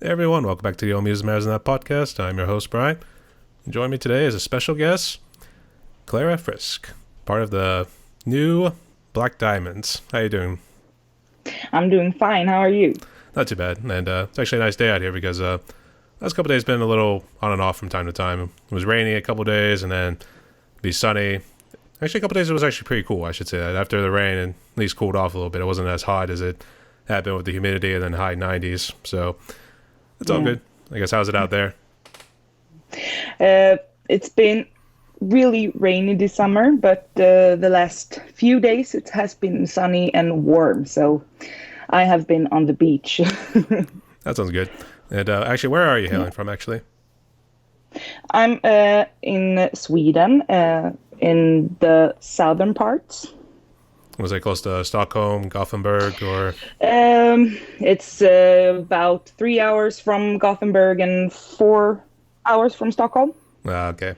Hey everyone, welcome back to the All Music Matters in That podcast. I'm your host, Brian. And joining me today is a special guest, Klara Frisk, part of the new Black Diamonds. How you doing? I'm doing fine. How are you? Not too bad. And it's actually a nice day out here because last couple of days been a little on and off from time to time. It was rainy a couple of days and then be sunny. Actually, a couple of days it was actually pretty cool, I should say that. After the rain, and at least cooled off a little bit. It wasn't as hot as it had been with the humidity and then high 90s. So it's all Yeah. good. I guess how's it out there? It's been really rainy this summer, but the last few days it has been sunny and warm. So I have been on the beach. That sounds good. And actually, where are you Yeah. hailing from, actually? I'm in Sweden, in the southern parts. Was it close to Stockholm, Gothenburg, or... It's about 3 hours from Gothenburg and 4 hours from Stockholm. Okay.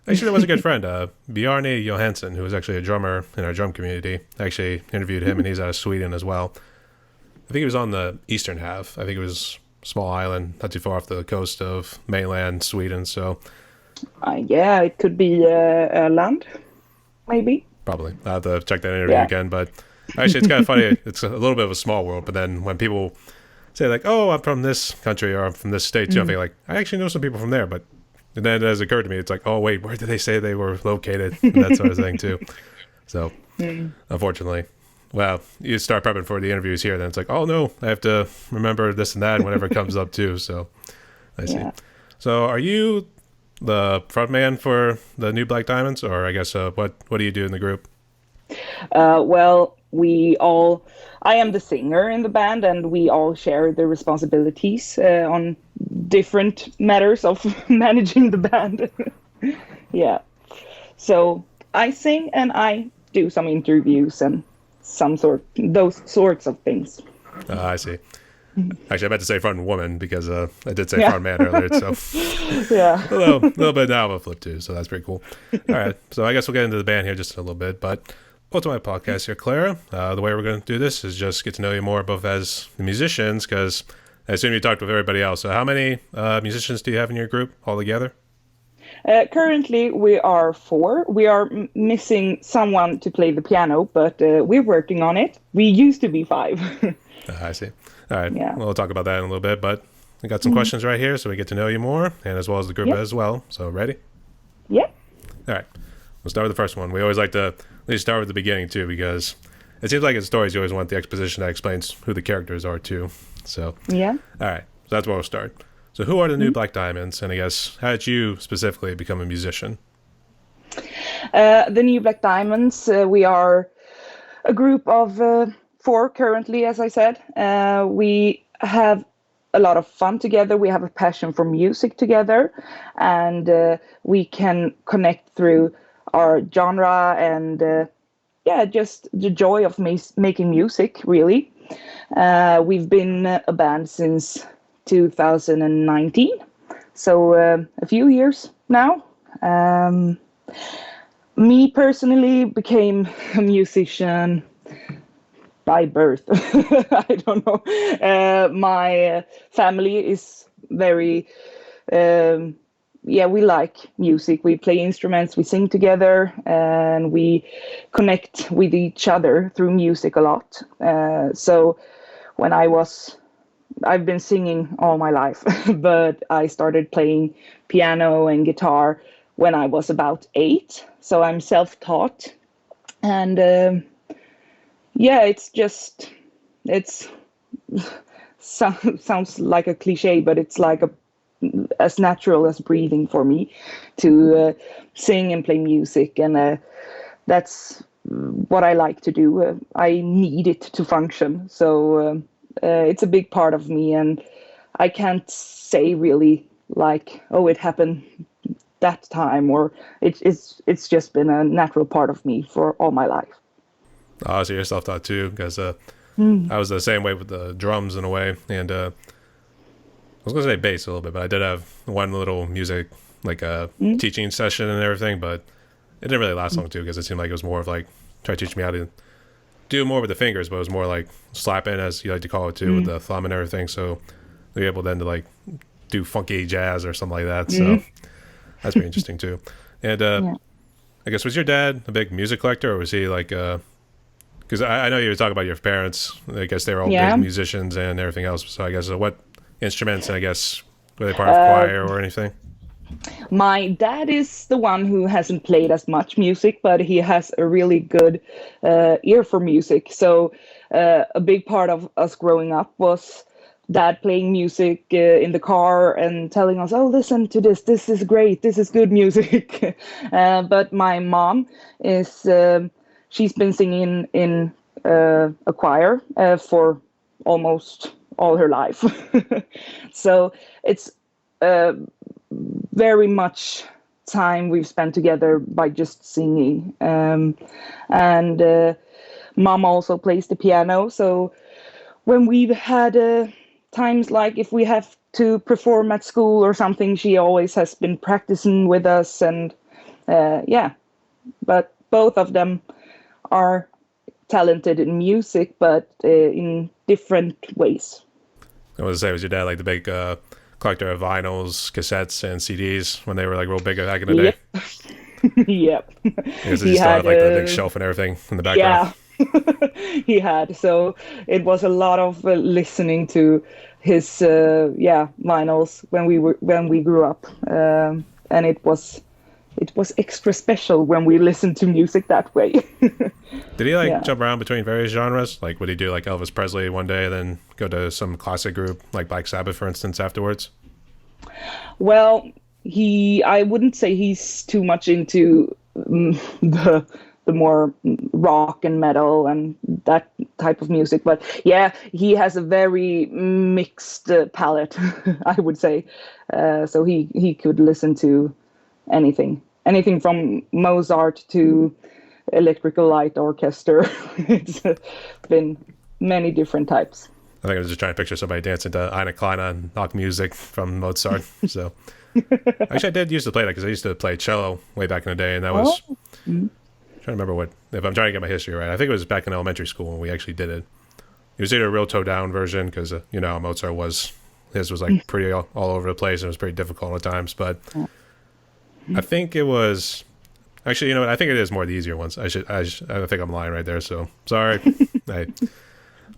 Actually, there was a good friend, Bjarne Johansson, who was actually a drummer in our drum community. I actually interviewed him, and he's out of Sweden as well. I think he was on the eastern half. I think it was a small island, not too far off the coast of mainland Sweden, so Yeah, it could be land, maybe. probably. I'll have to check that interview Yeah. again, but actually, it's kind of funny. It's a little bit of a small world, but then when people say, like, oh, I'm from this country or I'm from this state, too, I think, like, I actually know some people from there, but and then it has occurred to me, it's like, oh, wait, where did they say they were located? And that sort of thing, too. So, unfortunately, well, you start prepping for the interviews here, then it's like, oh, no, I have to remember this and that whenever it comes up, too. So, I see. Yeah. So, are you the front man for the new Black Diamonds, or I guess what do you do in the group? Well, I am the singer in the band, and we all share the responsibilities on different matters of managing the band. Yeah. So I sing and I do some interviews and those sorts of things. I see. Actually, I meant to say front woman because I did say Yeah. front man earlier, so Yeah. a little bit now of a flip too, so that's pretty cool. All right, so I guess we'll get into the band here just in a little bit, but welcome to my podcast here, Klara. The way we're going to do this is just get to know you more both as the musicians, because I assume you talked with everybody else. So how many musicians do you have in your group altogether? Currently, we are four. We are missing someone to play the piano, but we're working on it. We used to be five. I see. All right, Yeah. well, we'll talk about that in a little bit, but we got some questions right here, so we get to know you more, and as well as the group Yep. as well. So ready? Yeah. All right. We'll start with the first one. We always like to at least start with the beginning, too, because it seems like in stories you always want the exposition that explains who the characters are, too. So, Yeah. all right. So that's where we'll start. So who are the new Black Diamonds? And I guess, how did you specifically become a musician? The New Black Diamonds, we are a group of four currently, as I said. We have a lot of fun together. We have a passion for music together, and we can connect through our genre and yeah, just the joy of making music, really. We've been a band since 2019, so a few years now. Um, Me personally became a musician by birth. I don't know. My family is very, yeah, we like music. We play instruments, we sing together, and we connect with each other through music a lot. So when I've been singing all my life, but I started playing piano and guitar when I was about 8. So I'm self-taught, and yeah, it's sounds like a cliche, but it's like as natural as breathing for me to sing and play music, and that's what I like to do. I need it to function, so it's a big part of me, and I can't say really like, oh, it happened that time, or it's just been a natural part of me for all my life. So you're self-taught, too, because I was the same way with the drums in a way. And I was going to say bass a little bit, but I did have one little music, like a teaching session and everything, but it didn't really last long, too, because it seemed like it was more of like, try to teach me how to do more with the fingers, but it was more like slapping, as you like to call it too, with the thumb and everything. So they're able then to like do funky jazz or something like that. So that's pretty interesting too. And I guess, was your dad a big music collector, or was he like because I know you were talking about your parents. I guess they were all big musicians and everything else. So I guess what instruments, and I guess were they part of choir or anything? My dad is the one who hasn't played as much music, but he has a really good ear for music. So a big part of us growing up was dad playing music in the car and telling us, "Oh, listen to this. This is great. This is good music." But my mom is she's been singing in a choir for almost all her life. So it's very much time we've spent together by just singing. And mom also plays the piano. So when we've had times like if we have to perform at school or something, she always has been practicing with us. And but both of them are talented in music, but in different ways. I was say, was your dad like the big collector of vinyls, cassettes, and CDs when they were like real big back in the day? Yep. Because he still had like the big shelf and everything in the background. Yeah, he had. So it was a lot of listening to his vinyls when we grew up, and it was extra special when we listened to music that way. Did he like jump around between various genres? Like, would he do like Elvis Presley one day, then go to some classic group like Black Sabbath, for instance, afterwards? Well, I wouldn't say he's too much into the more rock and metal and that type of music, but yeah, he has a very mixed palette, I would say. So he could listen to anything from Mozart to Electrical Light Orchestra. It's been many different types. I think I was just trying to picture somebody dancing to Eine Kleine Knock music from Mozart. So actually, I did used to play that because I used to play cello way back in the day, and that was trying to remember if I'm trying to get my history right. I think it was back in elementary school when we actually did it. It was either a real toe down version because Mozart his was like pretty all over the place and it was pretty difficult at times, but I think it was actually, I think it is more the easier ones. I think I'm lying right there. So sorry.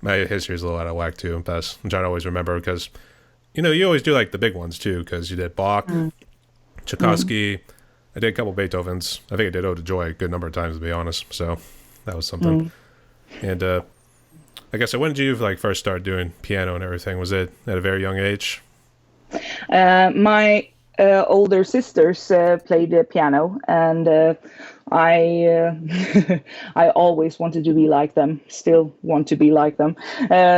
My history is a little out of whack too. I'm trying to always remember because, you always do like the big ones too. Cause you did Bach, Tchaikovsky. I did a couple Beethovens. I think I did Ode to Joy a good number of times, to be honest. So that was something. And, I guess, so when did you like first start doing piano and everything? Was it at a very young age? My older sisters played the piano, and I I always wanted to be like them. Still want to be like them.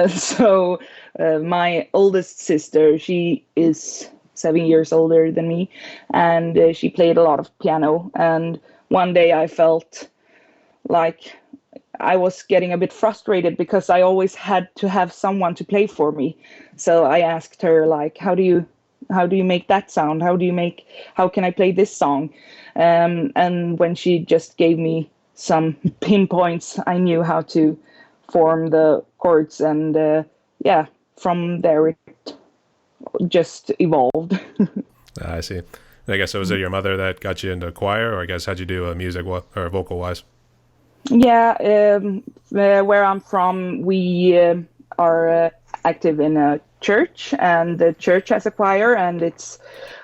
So my oldest sister, she is 7 years older than me, and she played a lot of piano. And one day I felt like I was getting a bit frustrated because I always had to have someone to play for me. So I asked her, like, how do you make that sound? How can I play this song? And when she just gave me some pinpoints, I knew how to form the chords. And from there it just evolved. I see. And I guess, so was it your mother that got you into choir, or I guess how'd you do music or vocal wise? Yeah, where I'm from, we are active in a church, and the church has a choir, and it's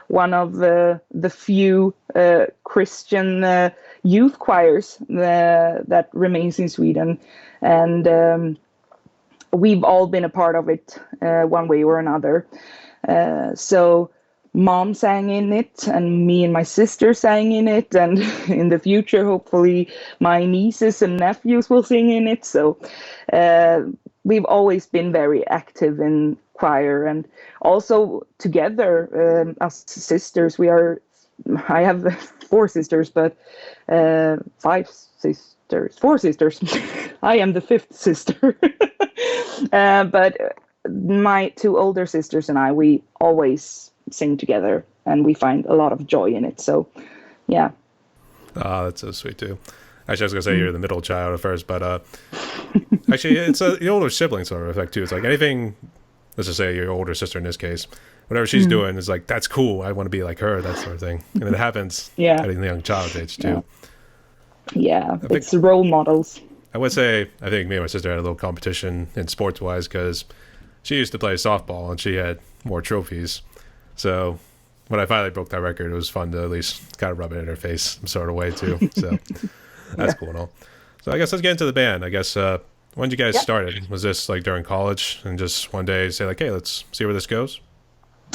one of the few Christian youth choirs that remains in Sweden. And we've all been a part of it one way or another. So mom sang in it, and me and my sister sang in it, and in the future, hopefully, my nieces and nephews will sing in it. So we've always been very active in choir, and also together as sisters. I have 4 sisters, but 5 sisters, 4 sisters. I am the 5th sister. But my 2 older sisters and we always sing together, and we find a lot of joy in it. So yeah. Oh, that's so sweet too. Actually, I was gonna say you're the middle child at first, but actually it's the older sibling sort of effect too. It's like anything let's just say your older sister in this case, whatever she's doing is like, that's cool. I want to be like her, that sort of thing. And it happens Yeah. at a young child age too. Yeah, it's role models. I would say, I think me and my sister had a little competition in sports wise because she used to play softball and she had more trophies. So when I finally broke that record, it was fun to at least kind of rub it in her face some sort of way too. So that's cool and all. So I guess let's get into the band. I guess, when did you guys started? Was this like during college and just one day say like, hey, let's see where this goes?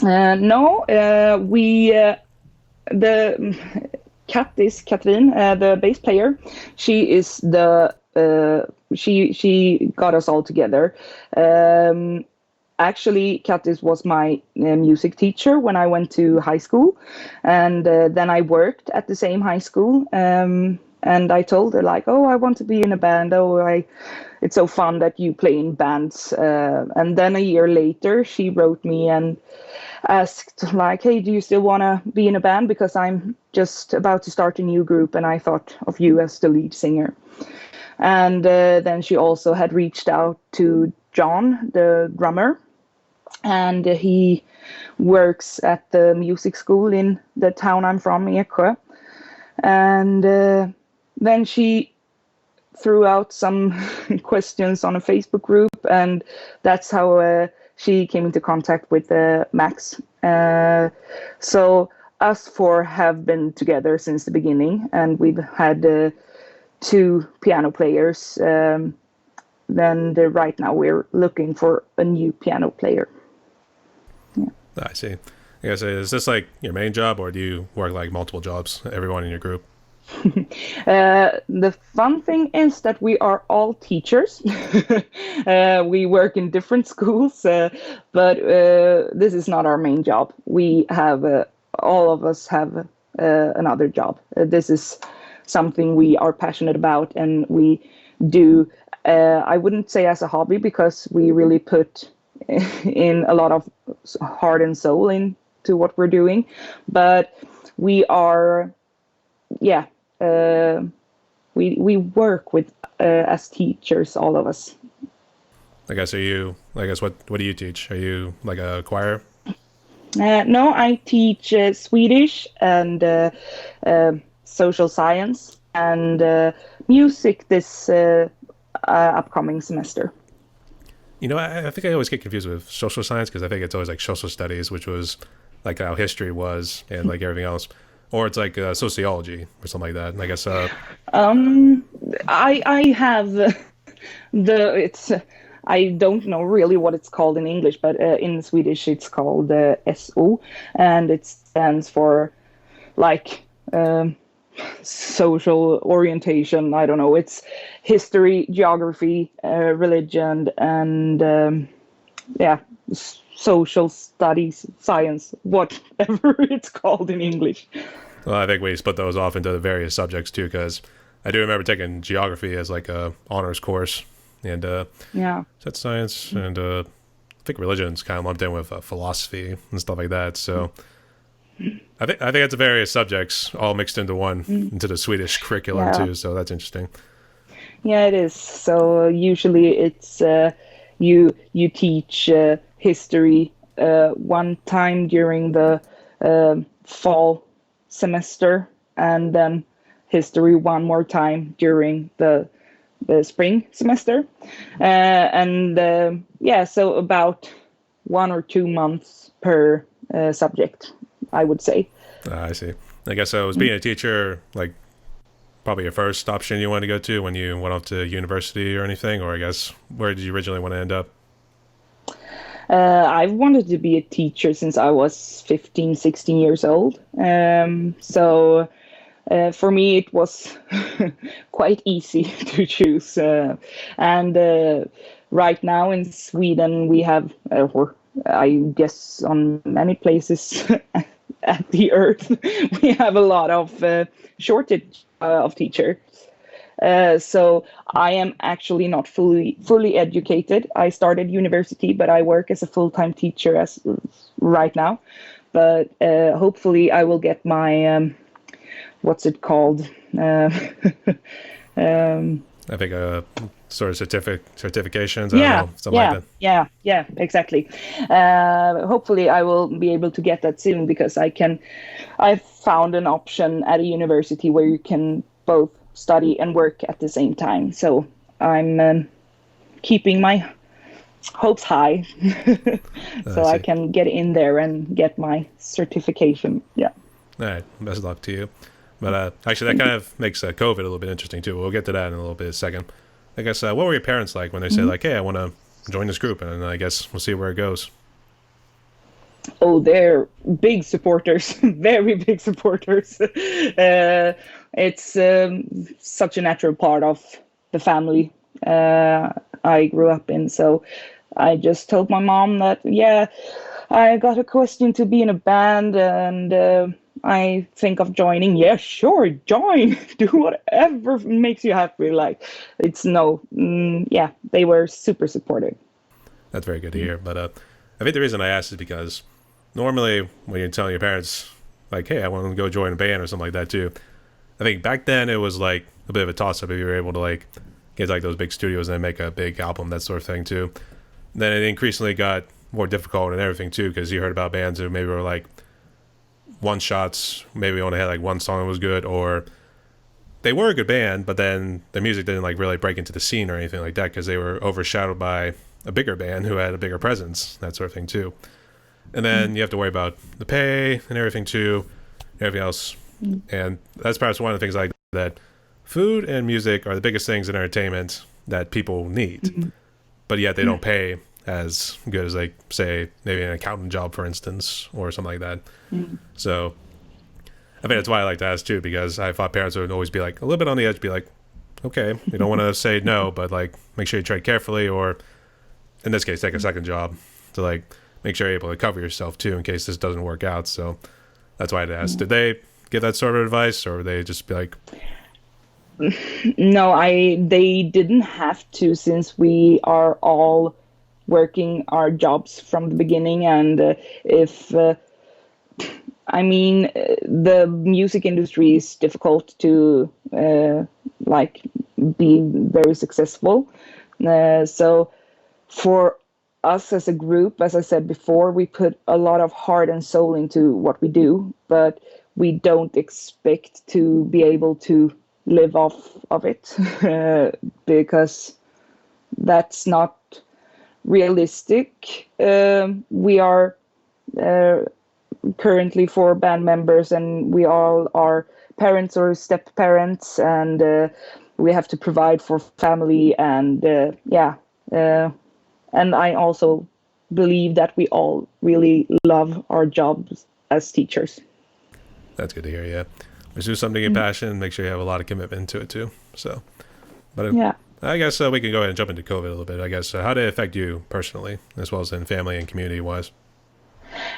No, the Kat is Katrin, the bass player. She is she got us all together. Actually, Kattis was my music teacher when I went to high school, and then I worked at the same high school. And I told her like, oh, I want to be in a band. It's so fun that you play in bands. And then a year later, she wrote me and asked like, hey, do you still want to be in a band? Because I'm just about to start a new group, and I thought of you as the lead singer. And then she also had reached out to John, the drummer, and he works at the music school in the town I'm from, Eksjö. And then she threw out some questions on a Facebook group, and that's how she came into contact with Max. So us four have been together since the beginning, and we've had 2 piano players. Then right now we're looking for a new piano player. Yeah. I see. I guess, is this like your main job, or do you work like multiple jobs, everyone in your group? The fun thing is that we are all teachers. We work in different schools, but this is not our main job. We have, all of us have another job. This is something we are passionate about, and we do, I wouldn't say as a hobby, because we really put in a lot of heart and soul into what we're doing. But we are, we work with as teachers, all of us. I guess, what do you teach? Are you like a choir? No, I teach Swedish and social science and music this upcoming semester. You know, I think I always get confused with social science because I think it's always like social studies, which was like how history was and like everything else. Or it's like sociology or something like that. And I guess I have I don't know really what it's called in English, but in Swedish it's called SO, and it stands for like social orientation. I don't know. It's history, geography, religion, and social studies, science, whatever it's called in English. Well, I think we split those off into the various subjects too, because I do remember taking geography as like a honors course, and that's science, and I think religion's kind of lumped in with philosophy and stuff like that. So I think it's various subjects all mixed into one, into the Swedish curriculum too. So that's interesting. Yeah, it is. So usually it's you teach history one time during the fall semester, and then history one more time during the spring semester, so about 1 or 2 months per subject, I would say. I see. I guess was being a teacher like probably your first option you wanted to go to when you went off to university or anything, or I guess where did you originally want to end up? I've wanted to be a teacher since I was 15, 16 years old. So for me, it was quite easy to choose. And right now in Sweden, we have, or I guess on many places at the earth, we have a lot of shortage of teachers. So I am actually not fully educated. I started university, but I work as a full-time teacher as right now. But hopefully I will get my what's it called? I think sort of certifications. I don't Yeah, know, something like yeah, that. yeah, exactly. Hopefully, I will be able to get that soon because I've found an option at a university where you can both study and work at the same time. So I'm keeping my hopes high I so I see. can get in there and get my certification. Yeah. All right, best of luck to you. But actually, that Thank kind you. of makes COVID a little bit interesting too. We'll get to that in a little bit, a second. I guess what were your parents like when they say Mhm. like, "Hey, I want to join this group," and then I guess we'll see where it goes. Oh, they're big supporters, very big supporters. It's such a natural part of the family I grew up in. So I just told my mom that, yeah, I got a question to be in a band and I think of joining. Yeah, sure, join. Do whatever makes you happy. Like, it's no, yeah, they were super supportive. That's very good to hear. But I think the reason I asked is because normally when you're telling your parents like, "Hey, I want to go join a band" or something like that too, I think back then it was like a bit of a toss up if you were able to like get like those big studios and then make a big album, that sort of thing too. Then it increasingly got more difficult and everything too, because you heard about bands who maybe were like one shots, maybe only had like one song that was good, or they were a good band, but then their music didn't like really break into the scene or anything like that because they were overshadowed by a bigger band who had a bigger presence, that sort of thing too. And then you have to worry about the pay and everything too, and everything else. And that's perhaps one of the things like that. Food and music are the biggest things in entertainment that people need, but yet they don't pay as good as like say maybe an accountant job, for instance, or something like that. So I think that's why I like to ask too, because I thought parents would always be like a little bit on the edge, be like, okay, you don't want to say no, but like make sure you tread carefully, or in this case, take a second job to like make sure you're able to cover yourself too in case this doesn't work out. So that's why I'd ask. Did they give that sort of advice, or would they just be like, No, they didn't have to since we are all working our jobs from the beginning and if I mean the music industry is difficult to like be very successful. So for us as a group, as I said before, we put a lot of heart and soul into what we do, but we don't expect to be able to live off of it because that's not realistic. We are currently four band members, and we all are parents or step parents, and we have to provide for family. And yeah, uh, and I also believe that we all really love our jobs as teachers. that's good to hear, yeah. Pursue something in passion, make sure you have a lot of commitment to it too. So, but Yeah. I guess we can go ahead and jump into COVID a little bit. I guess how did it affect you personally, as well as in family and community wise?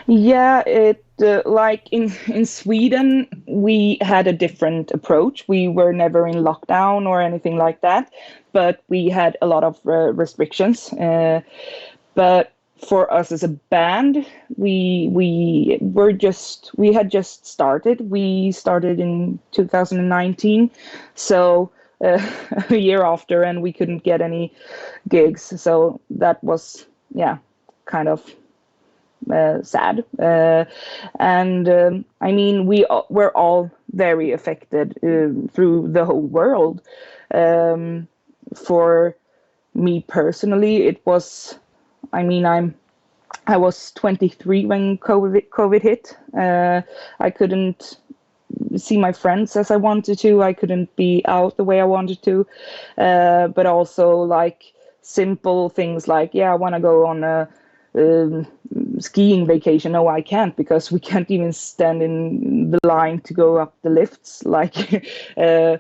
Yeah, it like in Sweden, we had a different approach. We were never in lockdown or anything like that, but we had a lot of restrictions. But for us as a band, we had just started. We started in 2019, so a year after, and we couldn't get any gigs. So that was yeah, kind of sad. And I mean, we're all very affected through the whole world. Um, for me personally, it was. I mean, I was 23 when COVID hit. I couldn't see my friends as I wanted to. I couldn't be out the way I wanted to. But also like simple things like, yeah, I want to go on a um, skiing vacation. No, I can't because we can't even stand in the line to go up the lifts. Like, uh,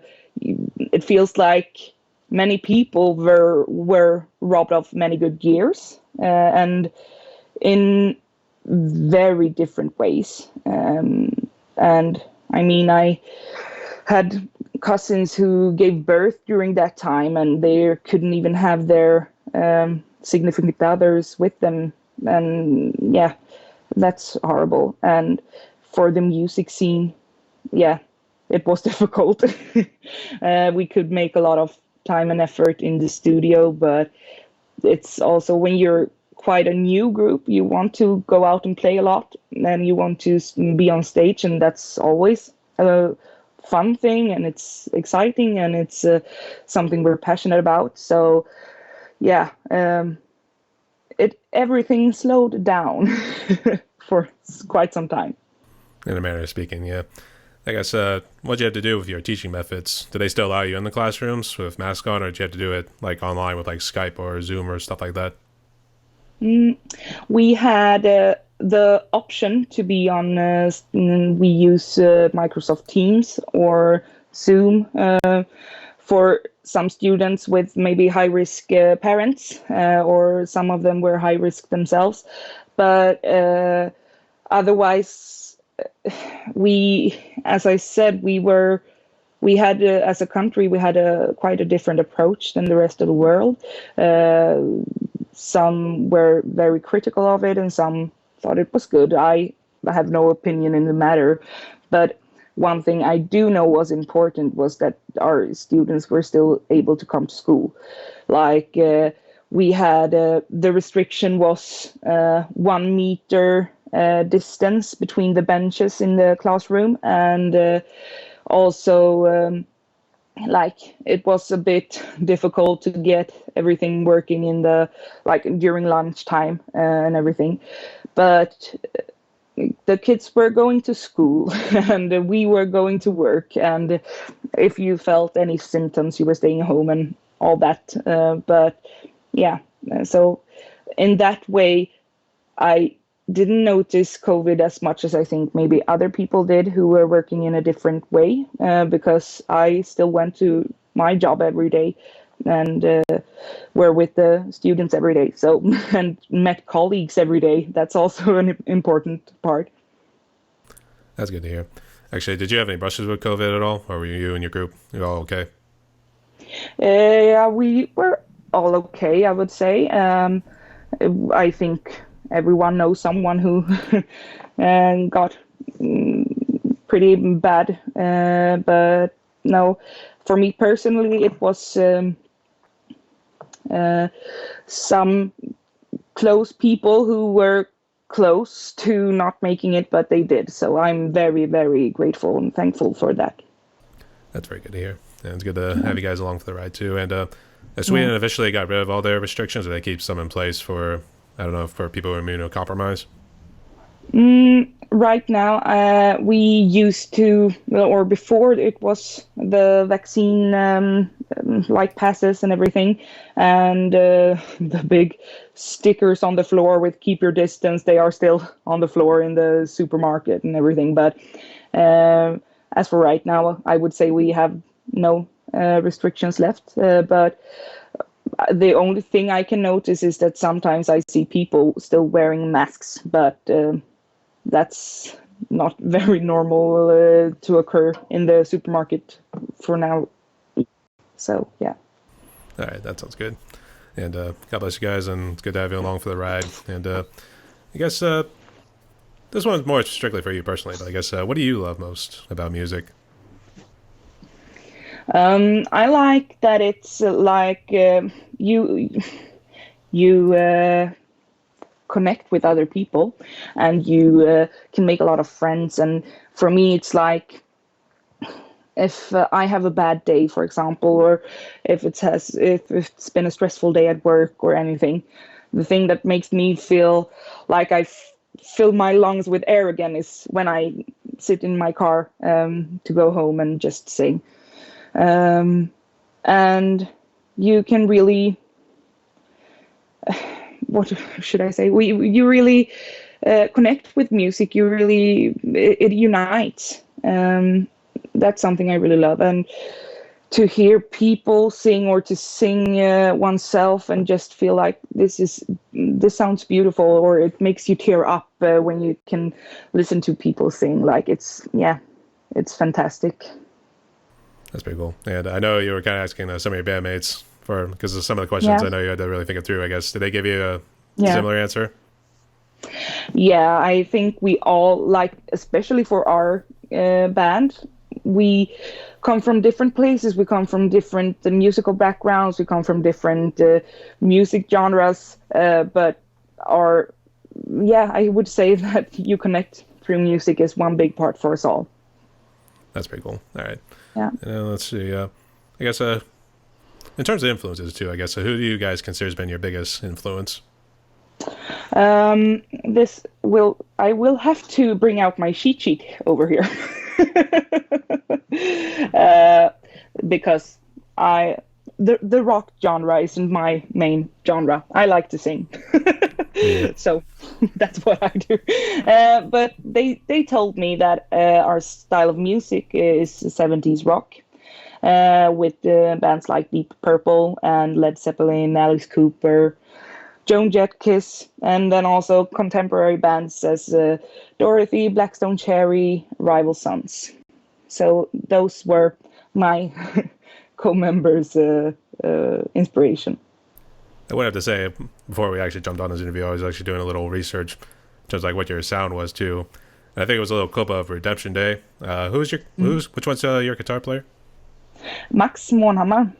it feels like many people were robbed of many good years, and in very different ways. And I mean, I had cousins who gave birth during that time, and they couldn't even have their significant others with them. And yeah, that's horrible. And for the music scene, yeah, it was difficult. We could make a lot of time and effort in the studio, but it's also when you're quite a new group, you want to go out and play a lot, and you want to be on stage, and that's always a fun thing, and it's exciting, and it's something we're passionate about. So yeah, everything slowed down for quite some time. In a manner of speaking, yeah. I guess, what'd you have to do with your teaching methods? Did they still allow you in the classrooms with masks on, or did you have to do it like online with like Skype or Zoom or stuff like that? We had the option to be on, we use Microsoft Teams or Zoom for some students with maybe high risk parents, or some of them were high risk themselves. But otherwise, as I said, we had, as a country, we had quite a different approach than the rest of the world. Some were very critical of it, and some thought it was good. I have no opinion in the matter, but one thing I do know was important was that our students were still able to come to school. Like we had the restriction was 1 meter distance between the benches in the classroom, and also like it was a bit difficult to get everything working in the during lunchtime and everything, but the kids were going to school and we were going to work, and if you felt any symptoms you were staying home and all that, but yeah, so in that way I didn't notice COVID as much as I think maybe other people did who were working in a different way, because I still went to my job every day and were with the students every day. So, and met colleagues every day. That's also an important part. That's good to hear. Actually, did you have any brushes with COVID at all, or were you and your group all okay? Yeah, we were all okay, I would say. I think everyone knows someone who got pretty bad, but no, for me personally, it was some close people who were close to not making it, but they did. So I'm very, very grateful and thankful for that. That's very good to hear. And it's good to have you guys along for the ride too. And Sweden officially got rid of all their restrictions, or they keep some in place for, I don't know, for people who are immunocompromised? Right now, we used to, or before it was the vaccine like passes and everything, and the big stickers on the floor with keep your distance, they are still on the floor in the supermarket and everything. But as for right now, I would say we have no restrictions left. But the only thing I can notice is that sometimes I see people still wearing masks, but that's not very normal to occur in the supermarket for now. So, yeah. All right, that sounds good. And God bless you guys, and it's good to have you along for the ride. And I guess this one's more strictly for you personally, but I guess what do you love most about music? I like that it's you connect with other people, and you can make a lot of friends. And for me, it's like if I have a bad day, for example, or if it's been a stressful day at work or anything, the thing that makes me feel like I fill my lungs with air again is when I sit in my car to go home and just sing. And you can really, what should I say? You really connect with music. It unites. That's something I really love. And to hear people sing, or to sing oneself and just feel like this sounds beautiful, or it makes you tear up when you can listen to people sing. Like it's fantastic. That's pretty cool. And I know you were kind of asking some of your bandmates because of some of the questions. Yeah. I know you had to really think it through, I guess. Did they give you a Yeah. similar answer? Yeah, I think we all, like, especially for our band, we come from different places. We come from different musical backgrounds. We come from different music genres. But I would say that you connect through music is one big part for us all. That's pretty cool. All right. Yeah. Let's see. I guess in terms of influences too, I guess who do you guys consider has been your biggest influence? I will have to bring out my cheat sheet over here. Because the rock genre isn't my main genre. I like to sing. So that's what I do. But they told me that our style of music is 70s rock, with bands like Deep Purple and Led Zeppelin, Alice Cooper, Joan Jett, Kiss, and then also contemporary bands as Dorothy, Blackstone Cherry, Rival Sons. So those were my co-members' inspiration. I would have to say, before we actually jumped on this interview, I was actually doing a little research, just like what your sound was too. And I think it was a little clip of Redemption Day. Which one's your guitar player? Max Månhammar.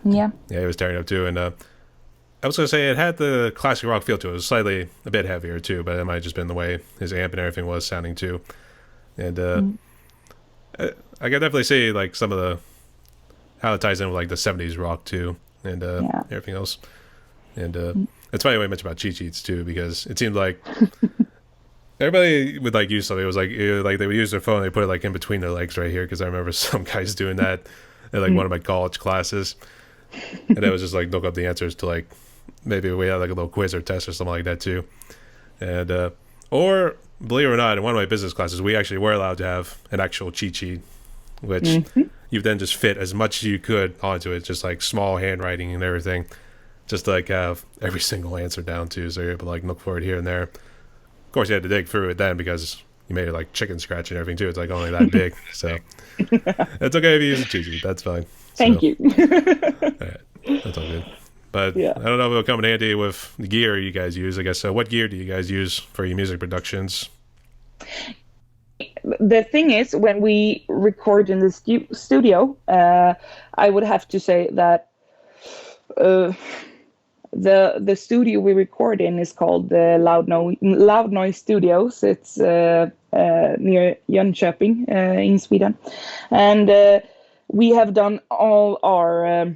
Yeah. Yeah, he was tearing up too, and I was going to say it had the classic rock feel to it. It was slightly a bit heavier too, but it might have just been the way his amp and everything was sounding too. And I can definitely see like some of how it ties in with like the 70s rock too, and everything else. And it's funny when I mentioned about cheat sheets too, because it seemed like everybody would like use something. It was like they would use their phone, they put it like in between their legs right here, because I remember some guys doing that in like one of my college classes. And it was just like look up the answers to like maybe we had like a little quiz or test or something like that too. And or believe it or not, in one of my business classes we actually were allowed to have an actual cheat sheet, which you then just fit as much as you could onto it, just like small handwriting and everything, just to like have every single answer down to, so you're able to like look for it here and there. Of course you had to dig through it then because you made it like chicken scratch and everything too. It's like only that big. So it's okay if you use a cheat sheet, that's fine. Thank you. Right. That's all good. But yeah. I don't know if it'll come in handy with the gear you guys use, I guess. So what gear do you guys use for your music productions? The thing is, when we record in the studio, I would have to say that the studio we record in is called Loud Noise Studios. It's near Jönköping in Sweden. And we have done all our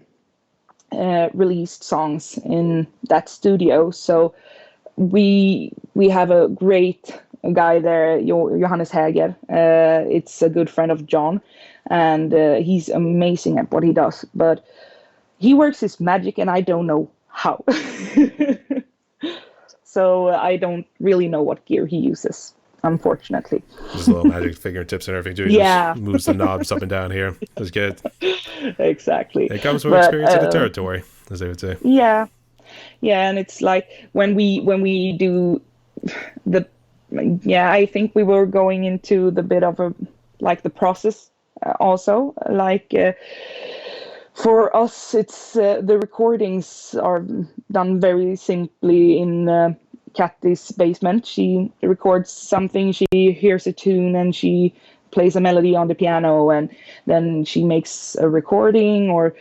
released songs in that studio. So we have a great guy there, Johannes Häger. It's a good friend of John, and he's amazing at what he does. But he works his magic, and I don't know how. So I don't really know what gear he uses, unfortunately. Just little magic fingertips and everything too. He just moves the knobs up and down here. That's good. Exactly. It comes with experience of the territory, as they would say. Yeah, and it's like when we do the. Yeah, I think we were going into the bit of the process also. For us, it's the recordings are done very simply in Katty's basement. She records something, she hears a tune, and she plays a melody on the piano, and then she makes a recording, or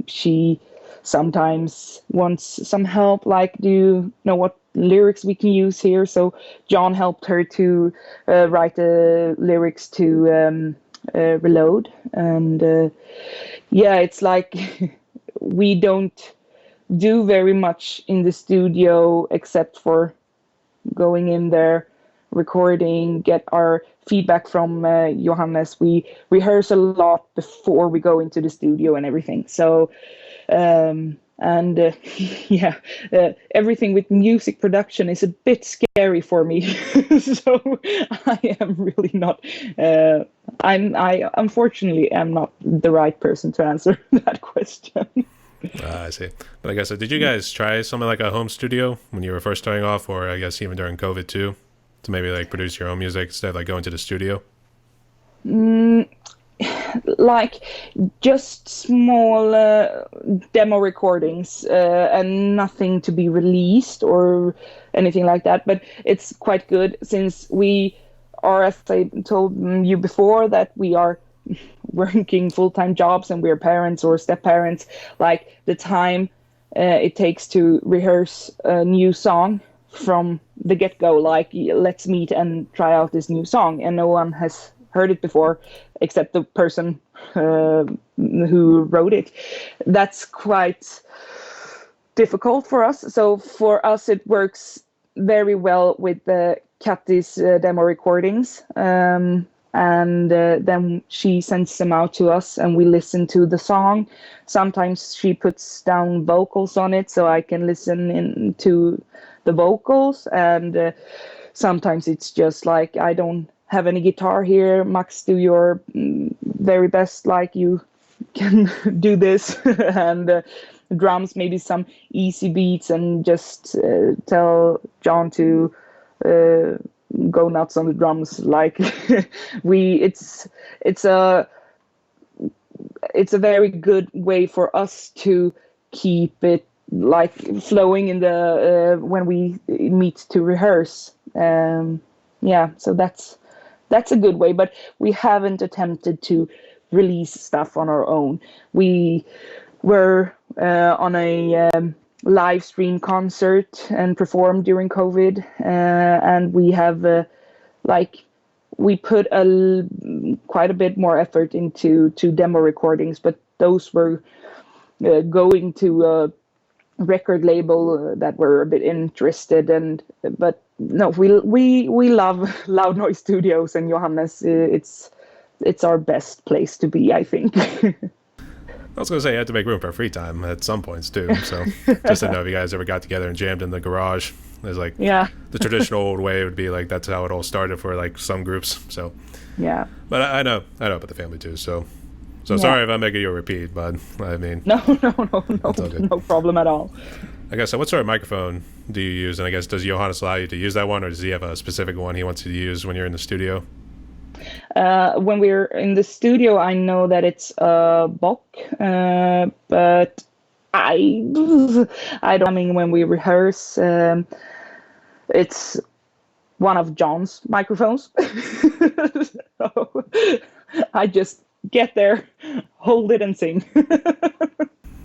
she sometimes wants some help, like, do you know what lyrics we can use here? So John helped her to write the lyrics to Reload. And it's like we don't do very much in the studio except for going in there, recording, get our feedback from Johannes. We rehearse a lot before we go into the studio and everything. So everything with music production is a bit scary for me. So I am really not. I unfortunately am not the right person to answer that question. I see. But I guess, did you guys try something like a home studio when you were first starting off, or I guess even during COVID too, to maybe like produce your own music instead of like going to the studio? Like just small demo recordings and nothing to be released or anything like that. But it's quite good since we or as I told you before, that we are working full-time jobs and we're parents or step-parents, like the time it takes to rehearse a new song from the get-go, like let's meet and try out this new song, and no one has heard it before except the person who wrote it. That's quite difficult for us. So for us, it works very well with the Katty's demo recordings. And then she sends them out to us and we listen to the song. Sometimes she puts down vocals on it so I can listen to the vocals, and sometimes it's just like, I don't have any guitar here, Max, do your very best, like you can do this. And drums, maybe some easy beats, and just tell John to go nuts on the drums. Like it's a very good way for us to keep it like flowing in the when we meet to rehearse. So that's a good way, but we haven't attempted to release stuff on our own. We were on a live stream concert and performed during COVID, and we have we put quite a bit more effort into demo recordings, but those were going to a record label that were a bit interested, but no, we love Loud Noise Studios, and Johannes, it's our best place to be, I think. I was going to say, you had to make room for free time at some points, too. So just didn't know if you guys ever got together and jammed in the garage. There's like the traditional old way would be like, that's how it all started for like some groups. So, yeah. But I know about the family, too. So sorry if I'm making you a repeat, but I mean. No problem at all. I guess, so what sort of microphone do you use? And I guess, does Johannes allow you to use that one, or does he have a specific one he wants you to use when you're in the studio? When we're in the studio, I know that it's a Bock, but I don't. I mean, when we rehearse, it's one of John's microphones. So I just get there, hold it, and sing.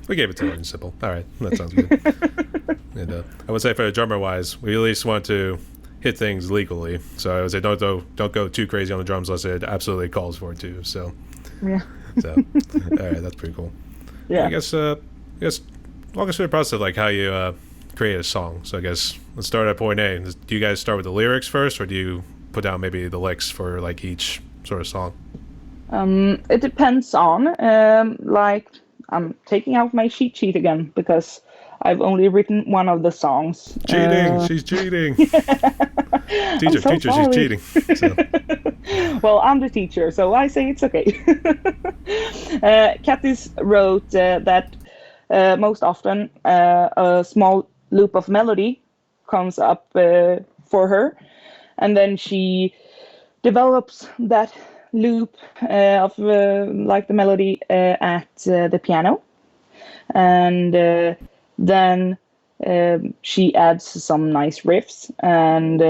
We gave it to her in simple. All right, that sounds good. And I would say for drummer-wise, we at least want to hit things legally. So I would say don't go too crazy on the drums unless it absolutely calls for it to. So yeah. So all right, that's pretty cool. Yeah. I guess walk us through the process of like how you create a song. So I guess let's start at point A. Do you guys start with the lyrics first, or do you put down maybe the licks for like each sort of song? It depends on like, I'm taking out my cheat sheet again because I've only written one of the songs. Cheating! She's cheating! Teacher, sorry. she's cheating. So. Well, I'm the teacher, so I say it's okay. Kattis wrote that most often a small loop of melody comes up for her, and then she develops that loop of like the melody at the piano, and then she adds some nice riffs, and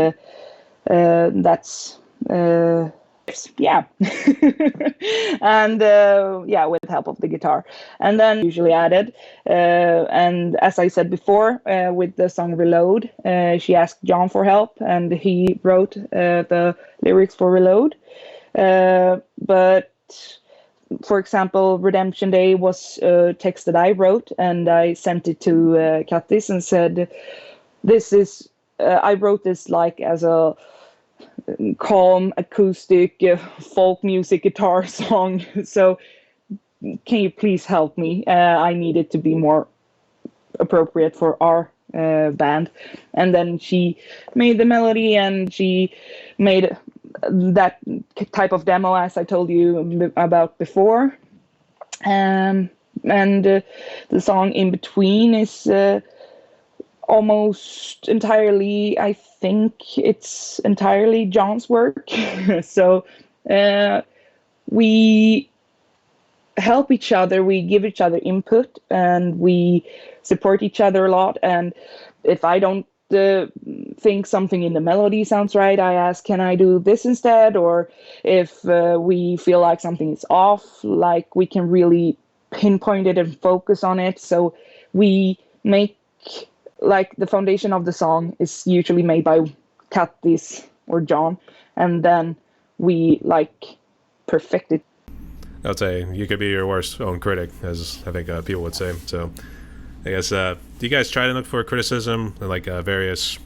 that's yeah. And with the help of the guitar, and then usually added, and as I said before, with the song Reload, she asked John for help, and he wrote the lyrics for Reload. But for example, Redemption Day was a text that I wrote, and I sent it to Kattis and said, this is, I wrote this like as a calm acoustic folk music guitar song. So can you please help me? I need it to be more appropriate for our band. And then she made the melody, and she made that type of demo as I told you about before, and the song in between is almost entirely, I think it's entirely John's work. So we help each other, we give each other input, and we support each other a lot. And if I don't think something in the melody sounds right, I ask, can I do this instead? Or if we feel like something is off, like we can really pinpoint it and focus on it. So we make, like, the foundation of the song is usually made by Kattis or John, and then we like perfect it. I would say you could be your worst own critic, as I think people would say. So I guess, do you guys try to look for criticism in like various,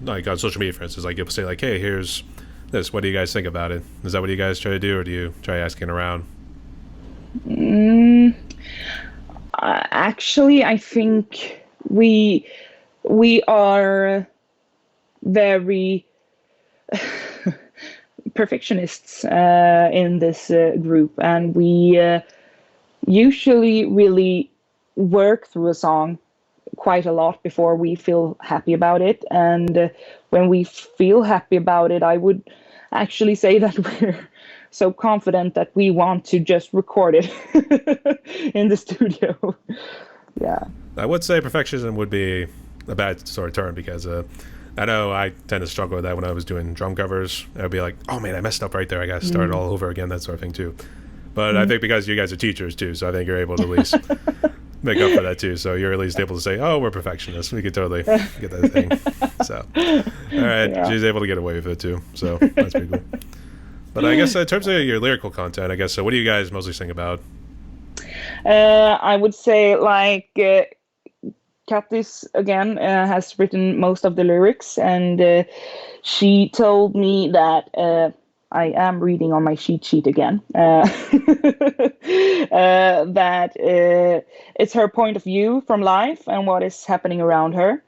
like on social media, for instance? Like you'll say like, hey, here's this. What do you guys think about it? Is that what you guys try to do, or do you try asking around? Actually, I think we are very perfectionists in this group, and we usually really work through a song quite a lot before we feel happy about it. And when we feel happy about it, I would actually say that we're so confident that we want to just record it in the studio. Yeah. I would say perfectionism would be a bad sort of term, because I know I tend to struggle with that when I was doing drum covers. I'd be like, oh man, I messed up right there. I got to start all over again, that sort of thing too. But I think because you guys are teachers too, so I think you're able to at least make up for that too. So you're at least able to say, oh, we're perfectionists. We could totally get that thing. So, all right, yeah. She's able to get away with it too. So that's pretty cool. But I guess in terms of your lyrical content, I guess, so what do you guys mostly sing about? I would say like Kattis, again, has written most of the lyrics, and she told me that I am reading on my cheat sheet again, that it's her point of view from life and what is happening around her.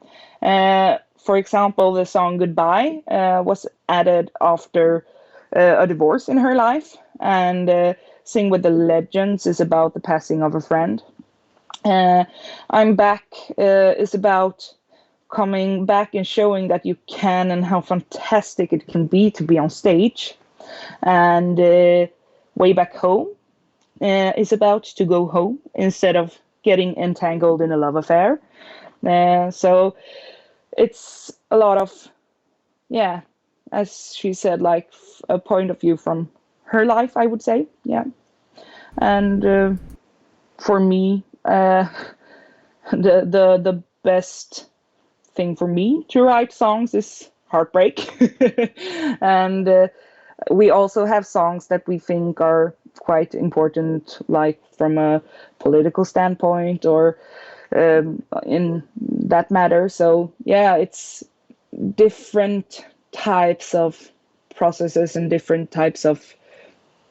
For example, the song Goodbye was added after a divorce in her life, and Sing with the Legends is about the passing of a friend. I'm Back is about coming back and showing that you can, and how fantastic it can be to be on stage. And Way Back Home is about to go home instead of getting entangled in a love affair. So it's a lot of, yeah, as she said, like a point of view from her life, I would say. Yeah. And for me, the best thing for me to write songs is heartbreak. And we also have songs that we think are quite important, like from a political standpoint or in that matter. So yeah, it's different types of processes and different types of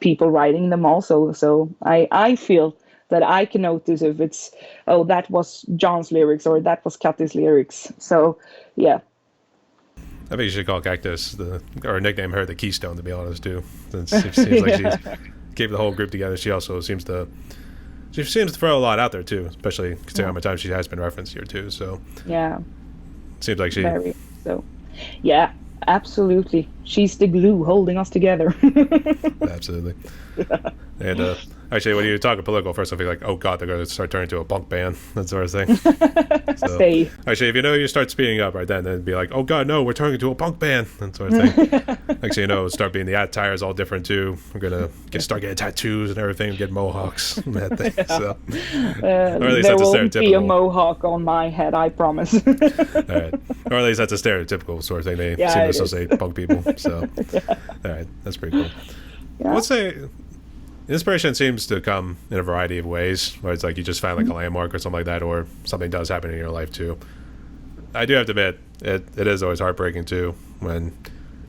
people writing them also. So I feel that I can notice if it's, oh, that was John's lyrics or that was Katti's lyrics. So yeah. I think you should call Cactus, or nickname her the Keystone, to be honest, too. It seems like she's keeping the whole group together. She also seems to throw a lot out there too, especially considering how much time she has been referenced here too. So yeah, seems like she. Very so. Yeah, absolutely. She's the glue holding us together. Absolutely. And actually, when you talk political, first I feel like, oh god, they're going to start turning into a punk band, that sort of thing. So, actually, if you start speeding up right then it'd be like, oh god, no, we're turning into a punk band, that sort of thing. Actually, start being the attires all different too. We're gonna start getting tattoos and everything, get mohawks and that thing. Yeah. So, or at least there that's a won't stereotypical. be a mohawk on my head, I promise. All right, or at least that's a stereotypical sort of thing they seem to associate punk people. So, all right, that's pretty cool. Yeah. I would say inspiration seems to come in a variety of ways, where it's like you just find like a landmark or something like that, or something does happen in your life too. I do have to admit, it is always heartbreaking too when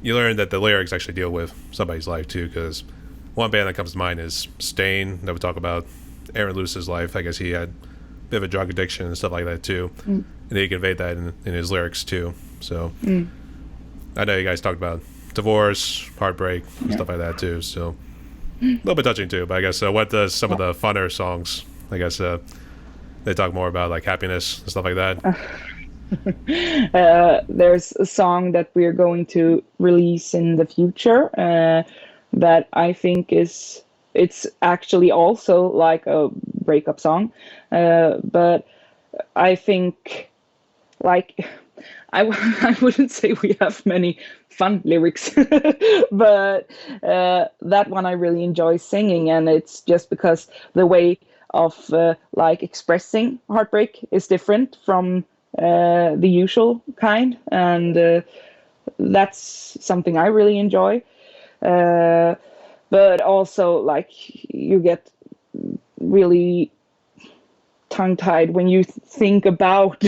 you learn that the lyrics actually deal with somebody's life too, because one band that comes to mind is Stain, that would talk about Aaron Lewis's life. I guess he had a bit of a drug addiction and stuff like that too, and he conveyed that in his lyrics too. So I know you guys talked about divorce, heartbreak, stuff like that too, so a little bit touching too. But I guess what does some of the funner songs, I guess they talk more about like happiness and stuff like that? There's a song that we're going to release in the future that I think it's actually also like a breakup song, but I think like I wouldn't say we have many fun lyrics, but that one I really enjoy singing, and it's just because the way of like expressing heartbreak is different from the usual kind, and that's something I really enjoy. But also, like, you get really tongue-tied when you think about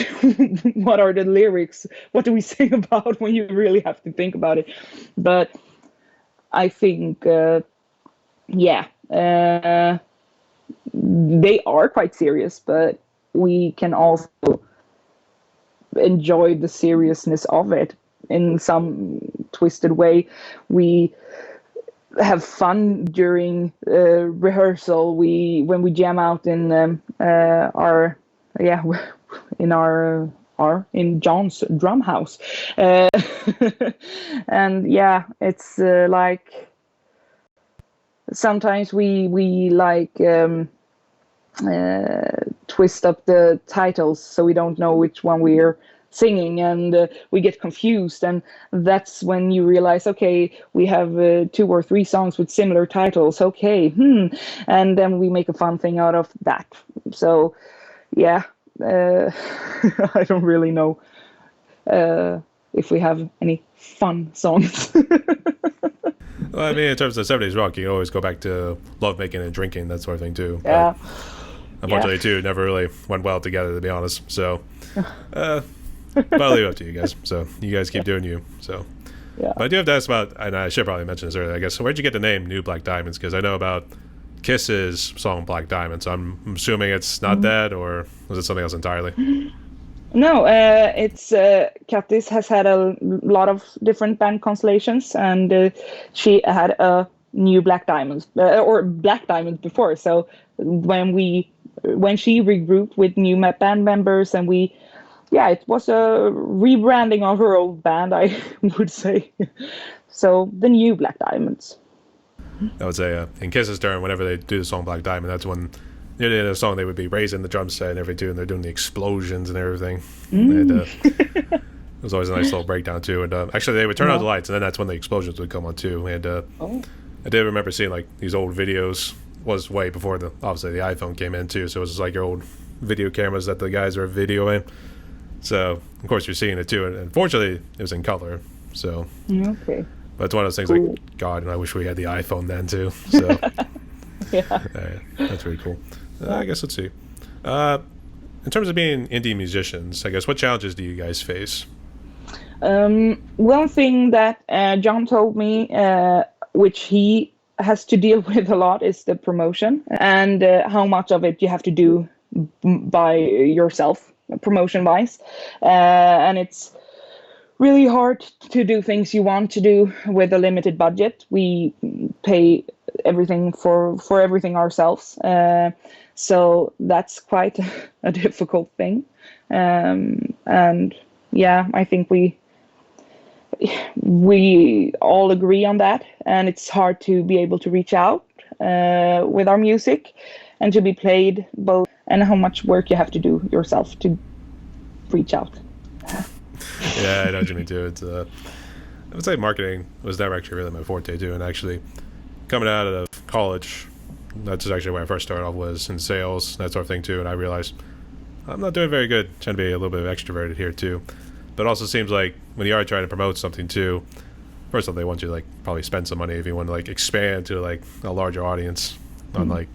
what are the lyrics, what do we sing about, when you really have to think about it. But I think they are quite serious, but we can also enjoy the seriousness of it in some twisted way. We have fun during rehearsal. When we jam out in in John's drum house, and yeah, it's like sometimes we like twist up the titles so we don't know which one we're singing, and we get confused, and that's when you realize, okay, we have 2 or 3 songs with similar titles, okay, and then we make a fun thing out of that. So yeah, I don't really know if we have any fun songs. Well, I mean, in terms of 70s rock, you can always go back to love making and drinking, that sort of thing too. Yeah. Unfortunately, too, it never really went well together, to be honest. So, but I'll leave it up to you guys. So you guys keep doing you. So, yeah. But I do have to ask about, and I should probably mention this earlier, I guess. So where'd you get the name New Black Diamonds? Because I know about Kiss's song Black Diamonds. So I'm assuming it's not that, or was it something else entirely? No, it's Kattis has had a lot of different band constellations, and she had a New Black Diamonds or Black Diamonds before. So when she regrouped with new band members, and it was a rebranding of her old band, I would say. So the New Black Diamonds. I would say in Kiss's turn, whenever they do the song Black Diamond, that's when near the end of the song they would be raising the drum set and everything too, and they're doing the explosions and everything. And it was always a nice little breakdown too. And actually they would turn on the lights, and then that's when the explosions would come on too. And I did remember seeing like these old videos. Was way before obviously the iPhone came in too, so it was just like your old video cameras that the guys were videoing. So of course you're seeing it too, and unfortunately it was in color. So okay, but it's one of those things like, God, and I wish we had the iPhone then too. So that's really cool. I guess let's see. In terms of being indie musicians, I guess what challenges do you guys face? One thing that John told me, which he has to deal with a lot, is the promotion, and how much of it you have to do by yourself, promotion wise, and it's really hard to do things you want to do with a limited budget. We pay everything for everything ourselves, so that's quite a difficult thing, and yeah, I think we all agree on that, and it's hard to be able to reach out with our music and to be played both, and how much work you have to do yourself to reach out. Yeah, I know what you mean too. It's I would say marketing was never actually really my forte too, and actually coming out of college, that's actually where I first started off, was in sales, that sort of thing too, and I realized I'm not doing very good, trying to be a little bit extroverted here too. But it also seems like when you are trying to promote something too, first of all, they want you to like probably spend some money if you want to like expand to like a larger audience on like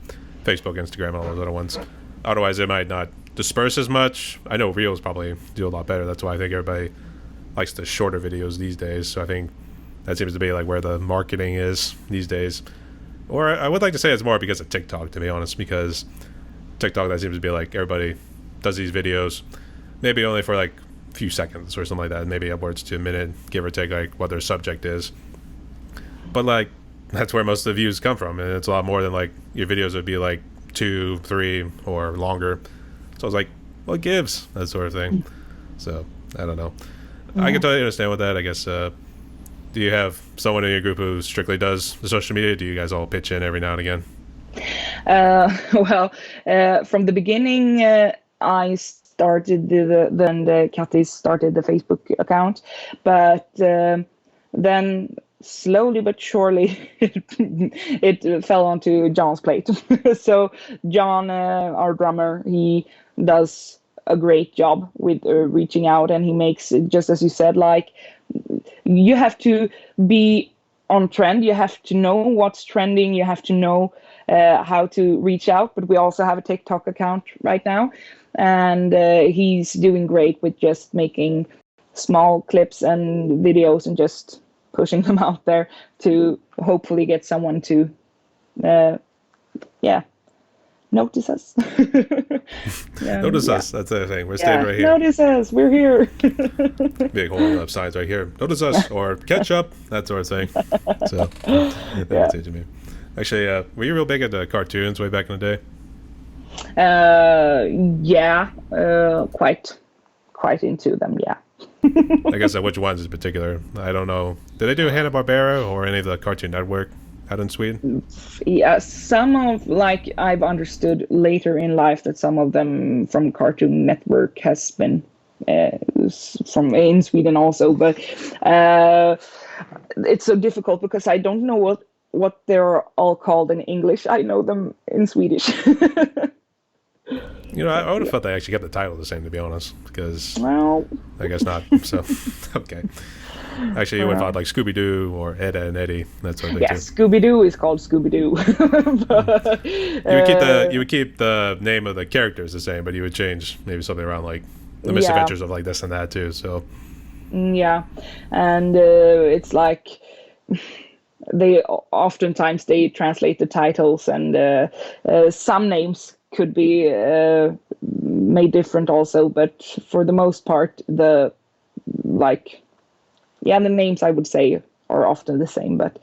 Facebook, Instagram, and all those other ones. Otherwise, it might not disperse as much. I know Reels probably do a lot better. That's why I think everybody likes the shorter videos these days. So I think that seems to be like where the marketing is these days. Or I would like to say it's more because of TikTok, to be honest, because TikTok, that seems to be like everybody does these videos, maybe only for like few seconds or something like that, maybe upwards to a minute, give or take, like what their subject is. But like that's where most of the views come from, and it's a lot more than like your videos would be like 2, 3 or longer. So I was like, what gives, that sort of thing. So I don't know. I can totally understand with that. I guess do you have someone in your group who strictly does the social media? Do you guys all pitch in every now and again? Well, from the beginning, I started then the Kattis started the Facebook account, but then slowly but surely it fell onto John's plate. So John, our drummer, he does a great job with reaching out, and he makes, just as you said, like, you have to be on trend, you have to know what's trending, you have to know how to reach out. But we also have a TikTok account right now, and he's doing great with just making small clips and videos and just pushing them out there to hopefully get someone to notice us. Notice us. That's the thing. We're staying right here. Notice us. We're here. Big holding up signs right here. Notice us, or catch up. That sort of thing. So that's it to me. Actually, were you real big into cartoons way back in the day? Quite into them. Yeah. I guess which ones in particular? I don't know. Did they do Hanna-Barbera or any of the Cartoon Network out in Sweden? Yeah, some of, like, I've understood later in life that some of them from Cartoon Network has been from in Sweden also, but it's so difficult because I don't know what they're all called in English. I know them in Swedish. I would have thought they actually kept the title the same, to be honest, because I guess not. So, okay. Actually, you would have thought like Scooby-Doo or Ed, Edd and Eddy. That sort of thing. Yeah, Scooby-Doo is called Scooby-Doo. But, you would keep the name of the characters the same, but you would change maybe something around like the misadventures of like this and that too. So yeah, and it's like oftentimes they translate the titles, and some names could be made different also, but for the most part, the names I would say are often the same, but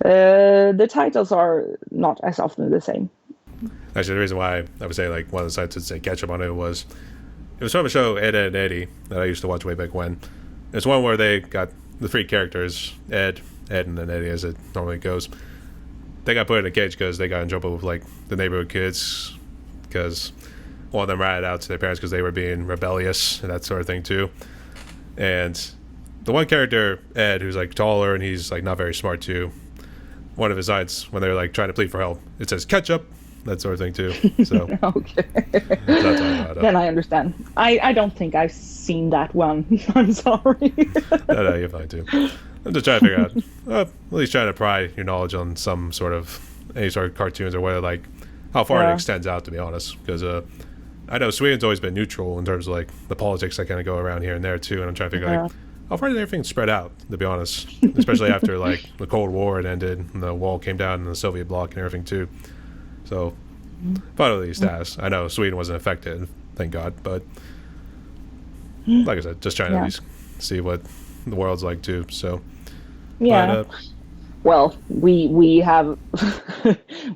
the titles are not as often the same. Actually, the reason why I would say like one of the sites would say catch up on it was from a show, Ed, Edd and Eddy, that I used to watch way back when. It's one where they got the three characters, Ed, and then Eddy, as it normally goes. They got put in a cage because they got in trouble with like the neighborhood kids, because one of them ratted out to their parents because they were being rebellious and that sort of thing too. And the one character, Ed, who's like taller and he's like not very smart too, one of his lines when they're like trying to plead for help, it says catch up, that sort of thing too. So okay. Then I understand. I don't think I've seen that one. I'm sorry. No, you're fine too. I'm just trying to figure out, at least trying to pry your knowledge on any sort of cartoons, or whether like how far it extends out, to be honest. Because I know Sweden's always been neutral in terms of like the politics that kind of go around here and there too, and I'm trying to figure like how far did everything spread out, to be honest, especially after like the Cold War had ended and the wall came down and the Soviet bloc and everything too. So finally these tasks, I know Sweden wasn't affected, thank God, but like I said, just trying to at least see what the world's like too. So well, we have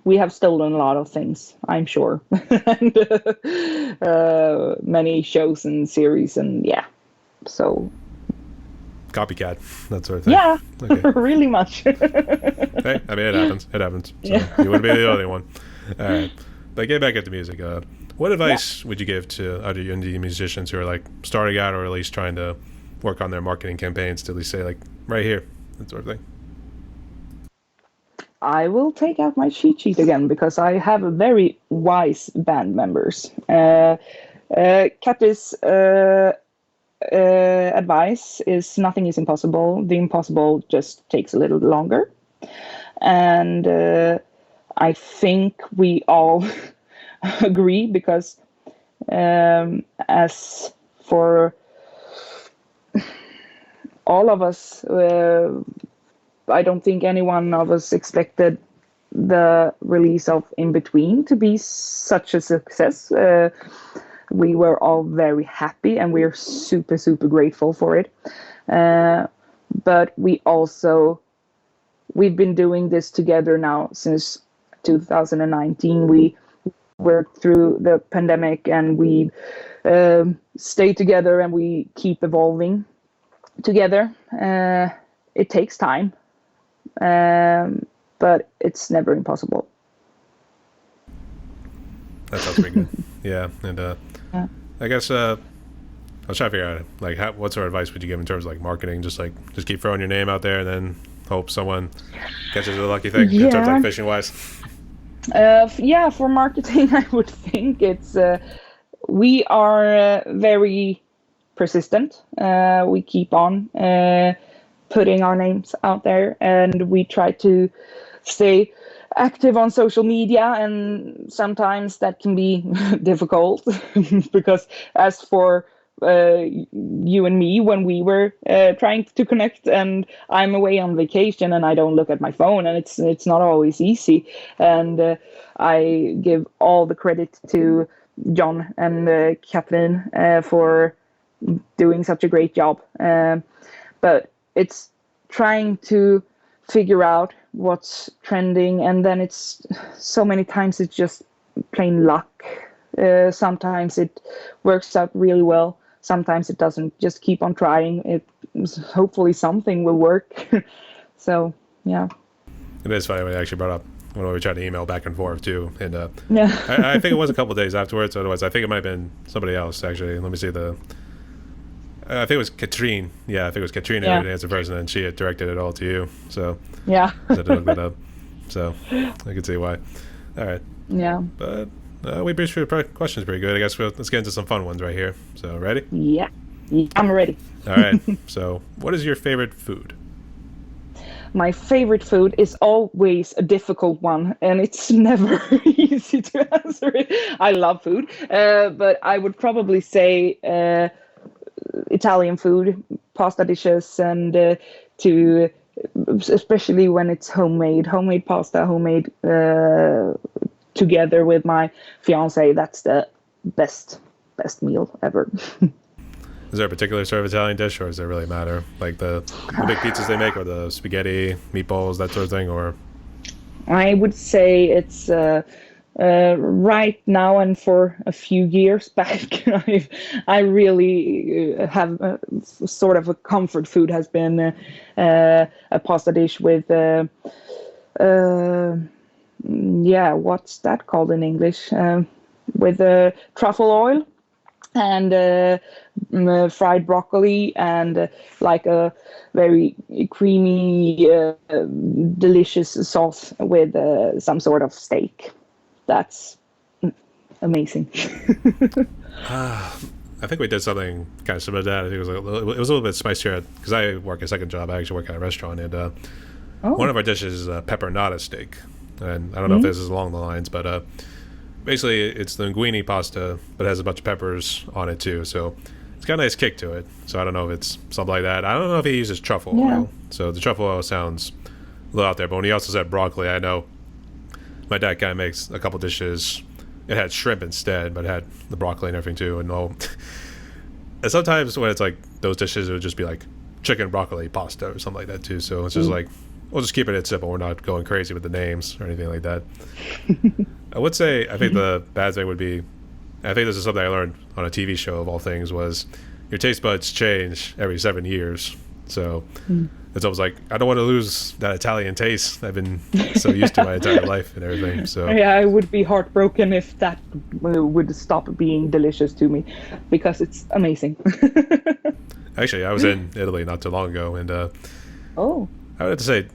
we have stolen a lot of things, I'm sure, and many shows and series, and so copycat, that sort of thing. Yeah, okay. Really much. Hey, I mean, it happens. So you wouldn't be the only one. All right, but get back into music. What advice would you give to other indie musicians who are like starting out, or at least trying to work on their marketing campaigns to at least say like right here, that sort of thing? I will take out my cheat sheet again because I have a very wise band members. Kattis' advice is nothing is impossible. The impossible just takes a little longer. And I think we all agree, because as for all of us, I don't think any one of us expected the release of In Between to be such a success. We were all very happy and we're super, super grateful for it. But we've been doing this together now since 2019. We worked through the pandemic and we stay together and we keep evolving together. It takes time. But it's never impossible. That sounds pretty good. Yeah, and I guess I was trying to figure out like what sort of advice would you give in terms of like marketing? Just keep throwing your name out there and then hope someone catches the lucky thing in terms of like fishing wise. Yeah, for marketing, I would think it's we are very persistent. We keep on putting our names out there, and we try to stay active on social media, and sometimes that can be difficult because as for you and me, when we were trying to connect, and I'm away on vacation and I don't look at my phone, and it's not always easy, and I give all the credit to John and Catherine for doing such a great job, but it's trying to figure out what's trending, and then it's so many times it's just plain luck. Sometimes it works out really well, sometimes it doesn't. Just keep on trying. Hopefully something will work. So yeah, It is funny when you actually brought up when we tried to email back and forth too, and yeah. I think it was a couple of days afterwards. Otherwise, I think it might have been somebody else actually. Let me see I think it was Katrine. Yeah, I think it was Katrine who had answered first, and then she had directed it all to you. So Yeah. I had to look that up. So I can see why. All right. Yeah. But we breezed through the questions pretty good. I guess let's get into some fun ones right here. So ready? Yeah. I'm ready. All right. So what is your favorite food? My favorite food is always a difficult one, and it's never easy to answer it. I love food, but I would probably say Italian food, pasta dishes, and especially when it's homemade pasta, homemade together with my fiance. That's the best meal ever. Is there a particular sort of Italian dish, or does it really matter? Like the big pizzas they make, or the spaghetti, meatballs, that sort of thing, or? I would say it's right now and for a few years back, I really have sort of a comfort food has been a pasta dish with what's that called in English? With truffle oil and fried broccoli and like a very creamy, delicious sauce with some sort of steak. That's amazing. I think we did something kind of similar to that. I think it was a little bit spicier because I work a second job. I actually work at a restaurant, and one of our dishes is a pepperoni steak. And I don't know if this is along the lines, but basically it's the linguine pasta, but it has a bunch of peppers on it too. So it's got a nice kick to it. So I don't know if it's something like that. I don't know if he uses truffle oil. So the truffle oil sounds a little out there. But when he also said broccoli, I know my dad kind of makes a couple dishes. It had shrimp instead, but it had the broccoli and everything too. And and sometimes when it's like those dishes, it would just be like chicken broccoli pasta or something like that too. So it's just like, we'll just keep it simple. We're not going crazy with the names or anything like that. I would say, I think the bad thing would be, I think this is something I learned on a TV show of all things, was your taste buds change every 7 years. So it's almost like, I don't want to lose that Italian taste I've been so used to my entire life and everything. So yeah, I would be heartbroken if that would stop being delicious to me, because it's amazing. Actually, I was in Italy not too long ago, and I would have to say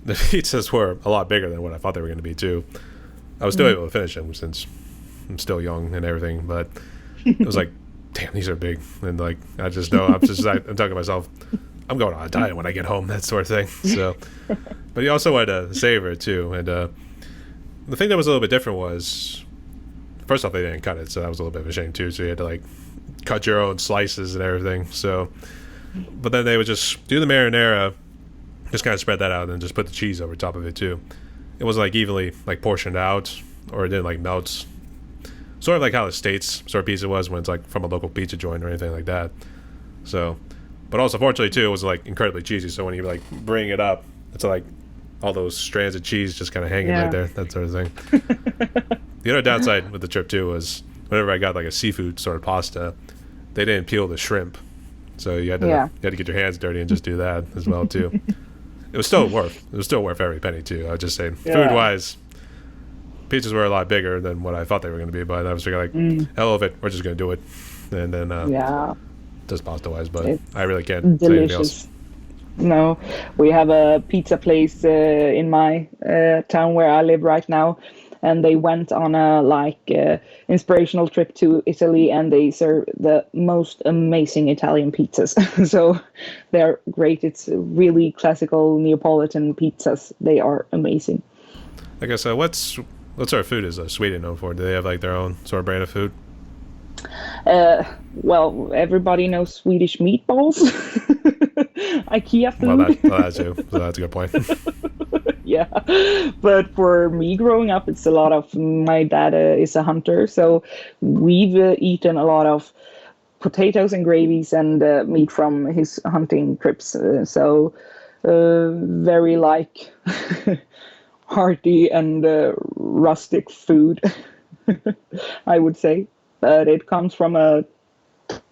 the pizzas were a lot bigger than what I thought they were going to be too. I was still able to finish them since I'm still young and everything, but it was like, damn, these are big. And like, I just know, I'm talking to myself, I'm going on a diet when I get home, that sort of thing. So, but you also had to savor it too. And the thing that was a little bit different was, first off, they didn't cut it, so that was a little bit of a shame too. So you had to like cut your own slices and everything. So, but then they would just do the marinara, just kind of spread that out, and then just put the cheese over top of it too. It wasn't like evenly like portioned out, or it didn't like melt. Sort of like how the States sort of pizza was when it's like from a local pizza joint or anything like that. So, but also fortunately too, it was like incredibly cheesy. So when you like bring it up, it's like all those strands of cheese just kind of hanging right there, that sort of thing. The other downside with the trip too was whenever I got like a seafood sort of pasta, they didn't peel the shrimp, so you had to get your hands dirty and just do that as well too. It was still worth every penny too. I would just say, food wise, pizzas were a lot bigger than what I thought they were going to be, but I was figuring like, hell of it, we're just going to do it. and then Yeah, just pasta wise. But it's I really can't say anything else. delicious. No, we have a pizza place in my town where I live right now, and they went on a inspirational trip to Italy, and they serve the most amazing Italian pizzas. So they're great. It's really classical Neapolitan pizzas. They are amazing. I guess what sort of food is Sweden known for? Do they have like their own sort of brand of food? Uh, well, everybody knows Swedish meatballs, IKEA food. That's too. So that's a good point. Yeah, but for me growing up, it's a lot of my dad is a hunter, so we've eaten a lot of potatoes and gravies and meat from his hunting trips. Very like hearty and rustic food, I would say. But it comes from a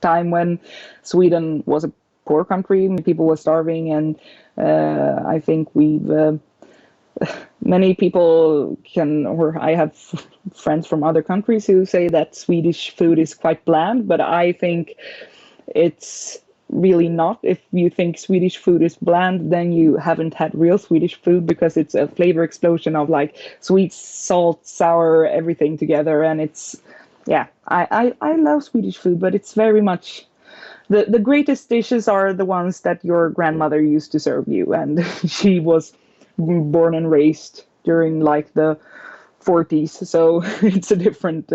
time when Sweden was a poor country, people were starving, and I think many people or I have friends from other countries who say that Swedish food is quite bland, but I think it's really not. If you think Swedish food is bland, then you haven't had real Swedish food, because it's a flavor explosion of like sweet, salt, sour, everything together. And I love Swedish food, but it's very much the greatest dishes are the ones that your grandmother used to serve you, and she was born and raised during like the 40s, so it's a different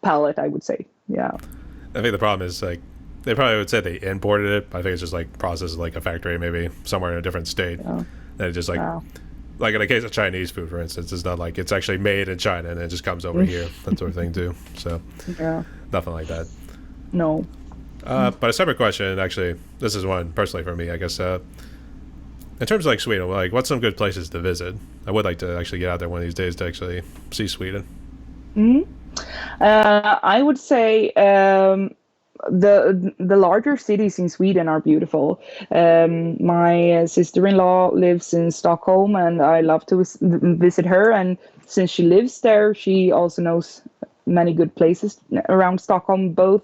palette, I would say. Yeah. I think the problem is like they probably would say they imported it. But I think it's just like processed like a factory, maybe somewhere in a different state. Yeah. And it just like in the case of Chinese food, for instance, it's not like it's actually made in China and it just comes over here, that sort of thing too. So Yeah. nothing like that. No. But a separate question, actually, this is one personally for me, I guess. In terms of like Sweden, like what's some good places to visit? I would like to actually get out there one of these days to actually see Sweden. Hmm. I would say the larger cities in Sweden are beautiful. My sister-in-law lives in Stockholm, and I love to visit her. And since she lives there, she also knows many good places around Stockholm, both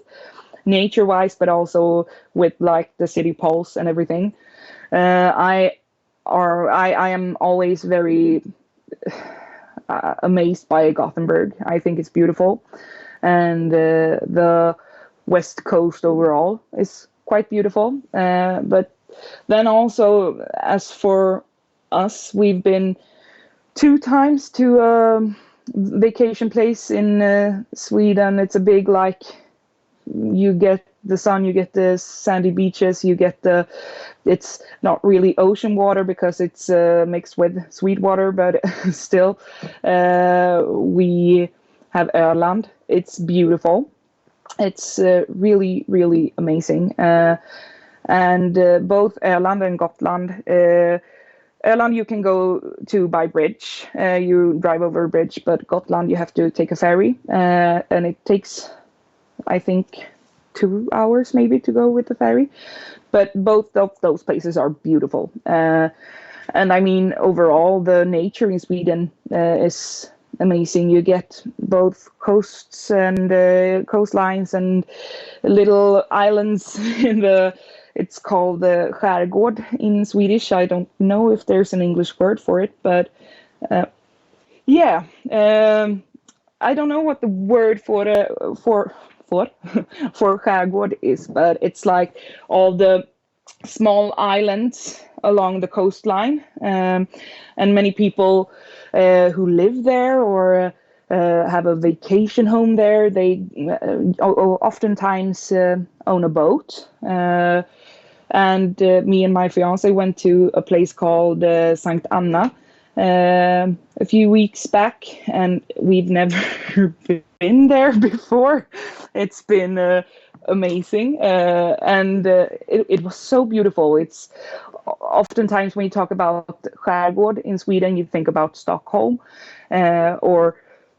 nature-wise, but also with like the city pulse and everything. I am always very amazed by Gothenburg. I think it's beautiful, and the West Coast overall is quite beautiful. But then also, as for us, we've been 2 times to a vacation place in Sweden. It's a big like you get the sun, you get the sandy beaches, it's not really ocean water because it's mixed with sweet water, but still, we have Öland. It's beautiful. It's really, really amazing. And both Öland and Gotland, Öland you can go to by bridge. You drive over a bridge, but Gotland you have to take a ferry, and it takes, I think, 2 hours maybe to go with the ferry. But both of those places are beautiful. And I mean, overall, the nature in Sweden is amazing. You get both coasts and coastlines and little islands it's called the skärgård in Swedish. I don't know if there's an English word for it, but yeah. I don't know what the word for skärgård is, but it's like all the small islands along the coastline, and many people who live there or have a vacation home there, they oftentimes own a boat. And me and my fiance went to a place called Sankt Anna a few weeks back, and we've never been there before. It's been amazing, and it was so beautiful. It's oftentimes when you talk about skärgård in Sweden, you think about Stockholm or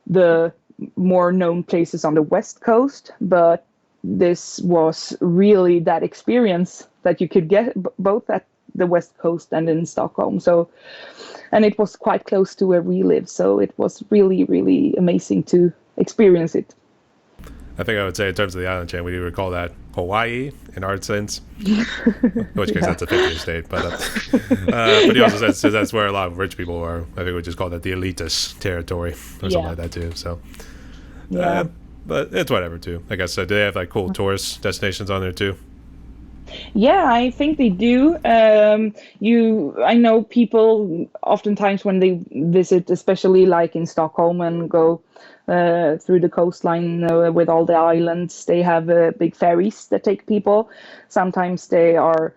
the more known places on the west coast, but this was really that experience that you could get both at the west coast and in Stockholm. So, and it was quite close to where we live, so it was really, really amazing to experience it. I think I would say in terms of the island chain, we would call that Hawaii in our sense, in which case that's a 50th state. But he also says that's where a lot of rich people are. I think we just call that the elitist territory or something like that too. So, but it's whatever too. I guess. So do they have like cool tourist destinations on there too? Yeah, I think they do. I know people oftentimes when they visit, especially like in Stockholm, and go through the coastline with all the islands, they have big ferries that take people. Sometimes they are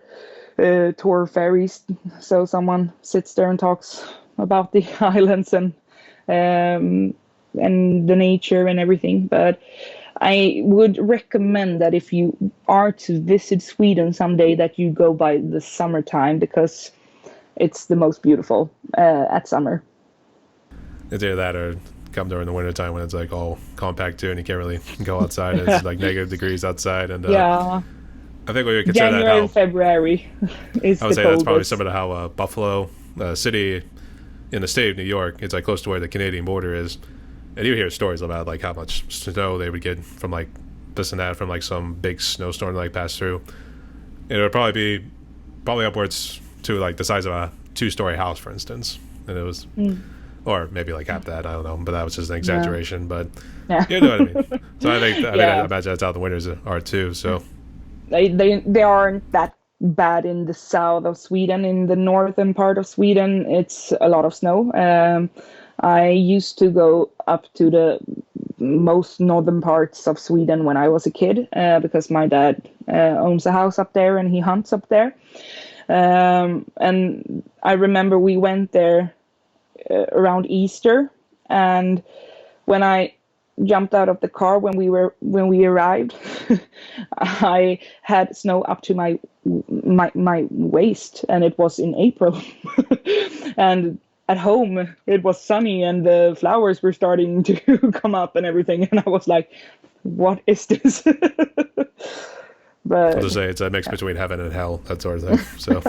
tour ferries, so someone sits there and talks about the islands and the nature and everything. But I would recommend that if you are to visit Sweden someday, that you go by the summertime, because it's the most beautiful at summer. It's either that or come during the wintertime when it's like all compact too and you can't really go outside. It's like negative degrees outside. And I think we would consider January that how and February is I would the say that's probably coldest. similar to how Buffalo, city in the state of New York, it's like close to where the Canadian border is. And you hear stories about like how much snow they would get from like this and that from like some big snowstorm that like pass through. And it would probably be upwards to like the size of a 2-story house, for instance. And it was, or maybe like half that, I don't know. But that was just an exaggeration. But you know what I mean. So I imagine that's how the winters are too. So They aren't that bad in the south of Sweden. In the northern part of Sweden, it's a lot of snow. I used to go up to the most northern parts of Sweden when I was a kid, because my dad owns a house up there and he hunts up there. And I remember we went there around Easter, and when I jumped out of the car when we arrived, I had snow up to my waist, and it was in April. And at home it was sunny and the flowers were starting to come up and everything, and I was like, what is this? But I'll just say it's a mix between heaven and hell, that sort of thing. So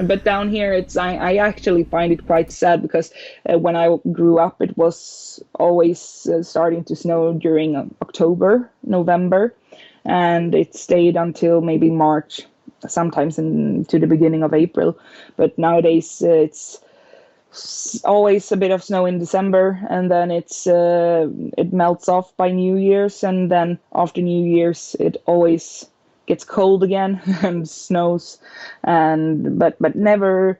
but down here I actually find it quite sad, because when I grew up it was always starting to snow during October, November, and it stayed until maybe March, sometimes to the beginning of April. But nowadays it's always a bit of snow in December, and then it melts off by New Year's, and then after New Year's it always gets cold again and snows, and but never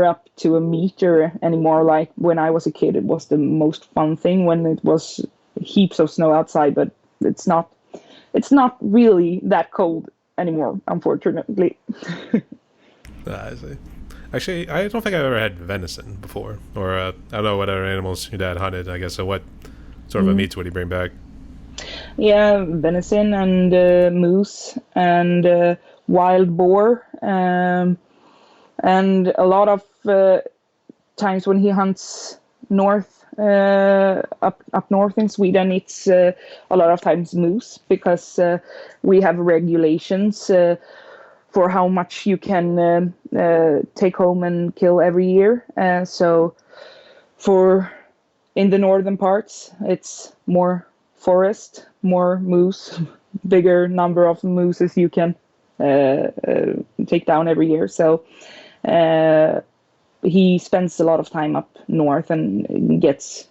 up to a meter anymore. Like when I was a kid, it was the most fun thing when it was heaps of snow outside, but it's not really that cold anymore, unfortunately. I see. Actually, I don't think I've ever had venison before, or I don't know what other animals your dad hunted. I guess so. What sort of a meats would he bring back? Yeah, venison and moose and wild boar, and a lot of times when he hunts north, up north in Sweden, it's a lot of times moose, because we have regulations for how much you can take home and kill every year. So in the northern parts, it's more forest, more moose, bigger number of mooses you can take down every year. So he spends a lot of time up north and gets,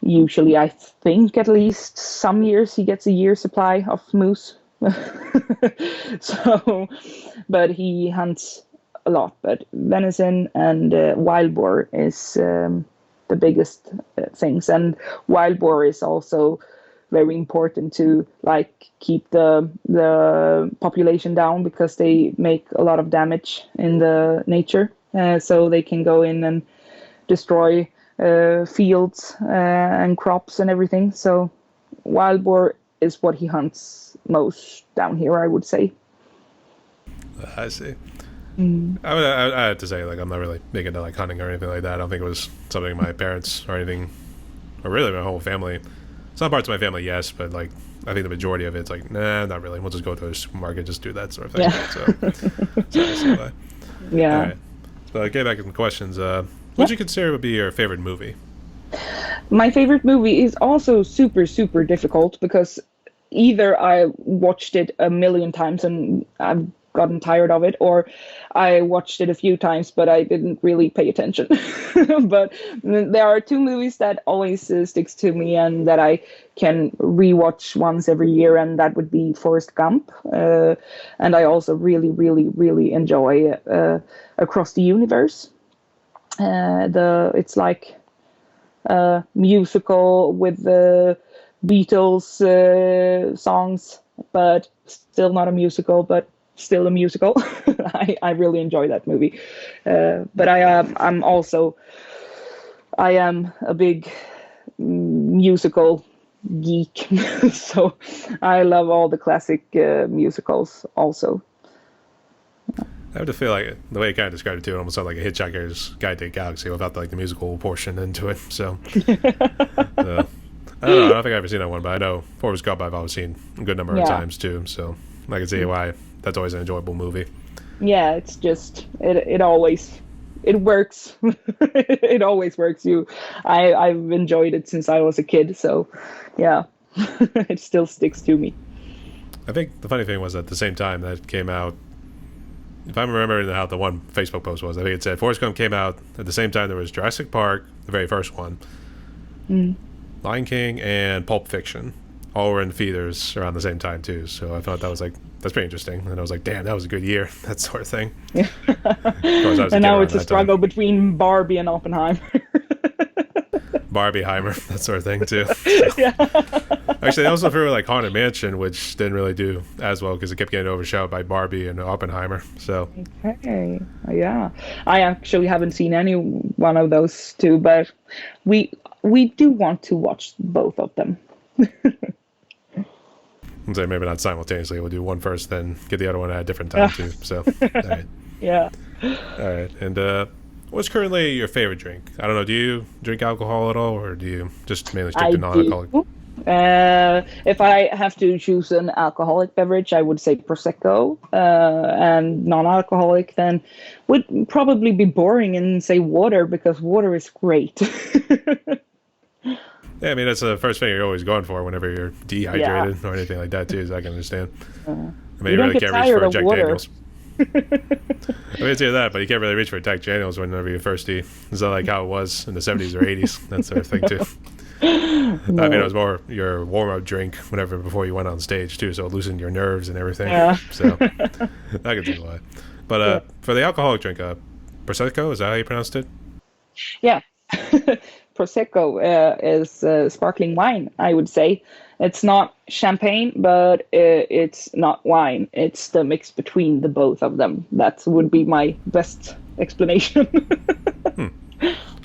usually I think at least some years he gets a year's supply of moose. So, but he hunts a lot. But venison and wild boar is the biggest things, and wild boar is also very important to like keep the population down, because they make a lot of damage in the nature. So they can go in and destroy fields and crops and everything. So wild boar is what he hunts most down here, I would say. I see. I have to say, like, I'm not really big into like hunting or anything like that. I don't think it was something my parents or anything, or really my whole family. Some parts of my family, yes, but like I think the majority of it's like, nah, not really. We'll just go to a supermarket, just do that sort of thing. So Yeah. All right. So getting back to some questions, what would you consider would be your favorite movie? My favorite movie is also super, super difficult because either I watched it a million times and I've gotten tired of it, or I watched it a few times but I didn't really pay attention. But there are two movies that always sticks to me and that I can rewatch once every year, and that would be Forrest Gump. And I also really, really, really enjoy Across the Universe. The It's like musical with the Beatles songs, but still not a musical, but still a musical. I really enjoy that movie. But I am a big musical geek, so I love all the classic musicals also. I have to feel like the way you kind of described it too, it almost sounded like a Hitchhiker's Guide to the Galaxy without like the musical portion into it. So I don't know. I don't think I've ever seen that one, but I know Forrest Gump I've always seen a good number of Yeah. times too. So I can see why that's always an enjoyable movie. Yeah, it's just it always it works. It always works. I've enjoyed it since I was a kid, so yeah, it still sticks to me. I think the funny thing was at the same time that came out, if I'm remembering how the one Facebook post was, I think it said Forrest Gump came out at the same time there was Jurassic Park, the very first one, Lion King, and Pulp Fiction. All were in theaters around the same time too. So I thought that was like, that's pretty interesting. And I was like, damn, that was a good year. That sort of thing. Yeah. Of course, I was a And kid now around it's a that struggle time. between Barbie and Oppenheimer. Barbieheimer, that sort of thing too. Yeah. Actually, they also threw like Haunted Mansion, which didn't really do as well because it kept getting overshadowed by Barbie and Oppenheimer. So Okay. Yeah. I actually haven't seen any one of those two, but we do want to watch both of them. I'd say maybe not simultaneously. We'll do one first, then get the other one at a different time too. So, all right. Yeah. All right. And what's currently your favorite drink? I don't know. Do you drink alcohol at all, or do you just mainly stick I to non-alcoholic? do. If I have to choose an alcoholic beverage, I would say Prosecco. And non-alcoholic then would probably be boring and say water because water is great. Yeah, I mean that's the first thing you're always going for whenever you're dehydrated or anything like that too. As I can understand. I mean, You you don't really get can't reach tired for of Jack water. Daniels. I mean, it's either that, but you can't really reach for Jack Daniels whenever you're thirsty. Is that like how it was in the 70s or 80s? That sort of thing too. I mean, it was more your warm-up drink whenever before you went on stage too, so it loosened your nerves and everything. Yeah. So I can see why. But for the alcoholic drink, Prosecco, is that how you pronounced it? Yeah. Prosecco is sparkling wine, I would say. It's not champagne, but it's not wine. It's the mix between the both of them. That would be my best explanation. I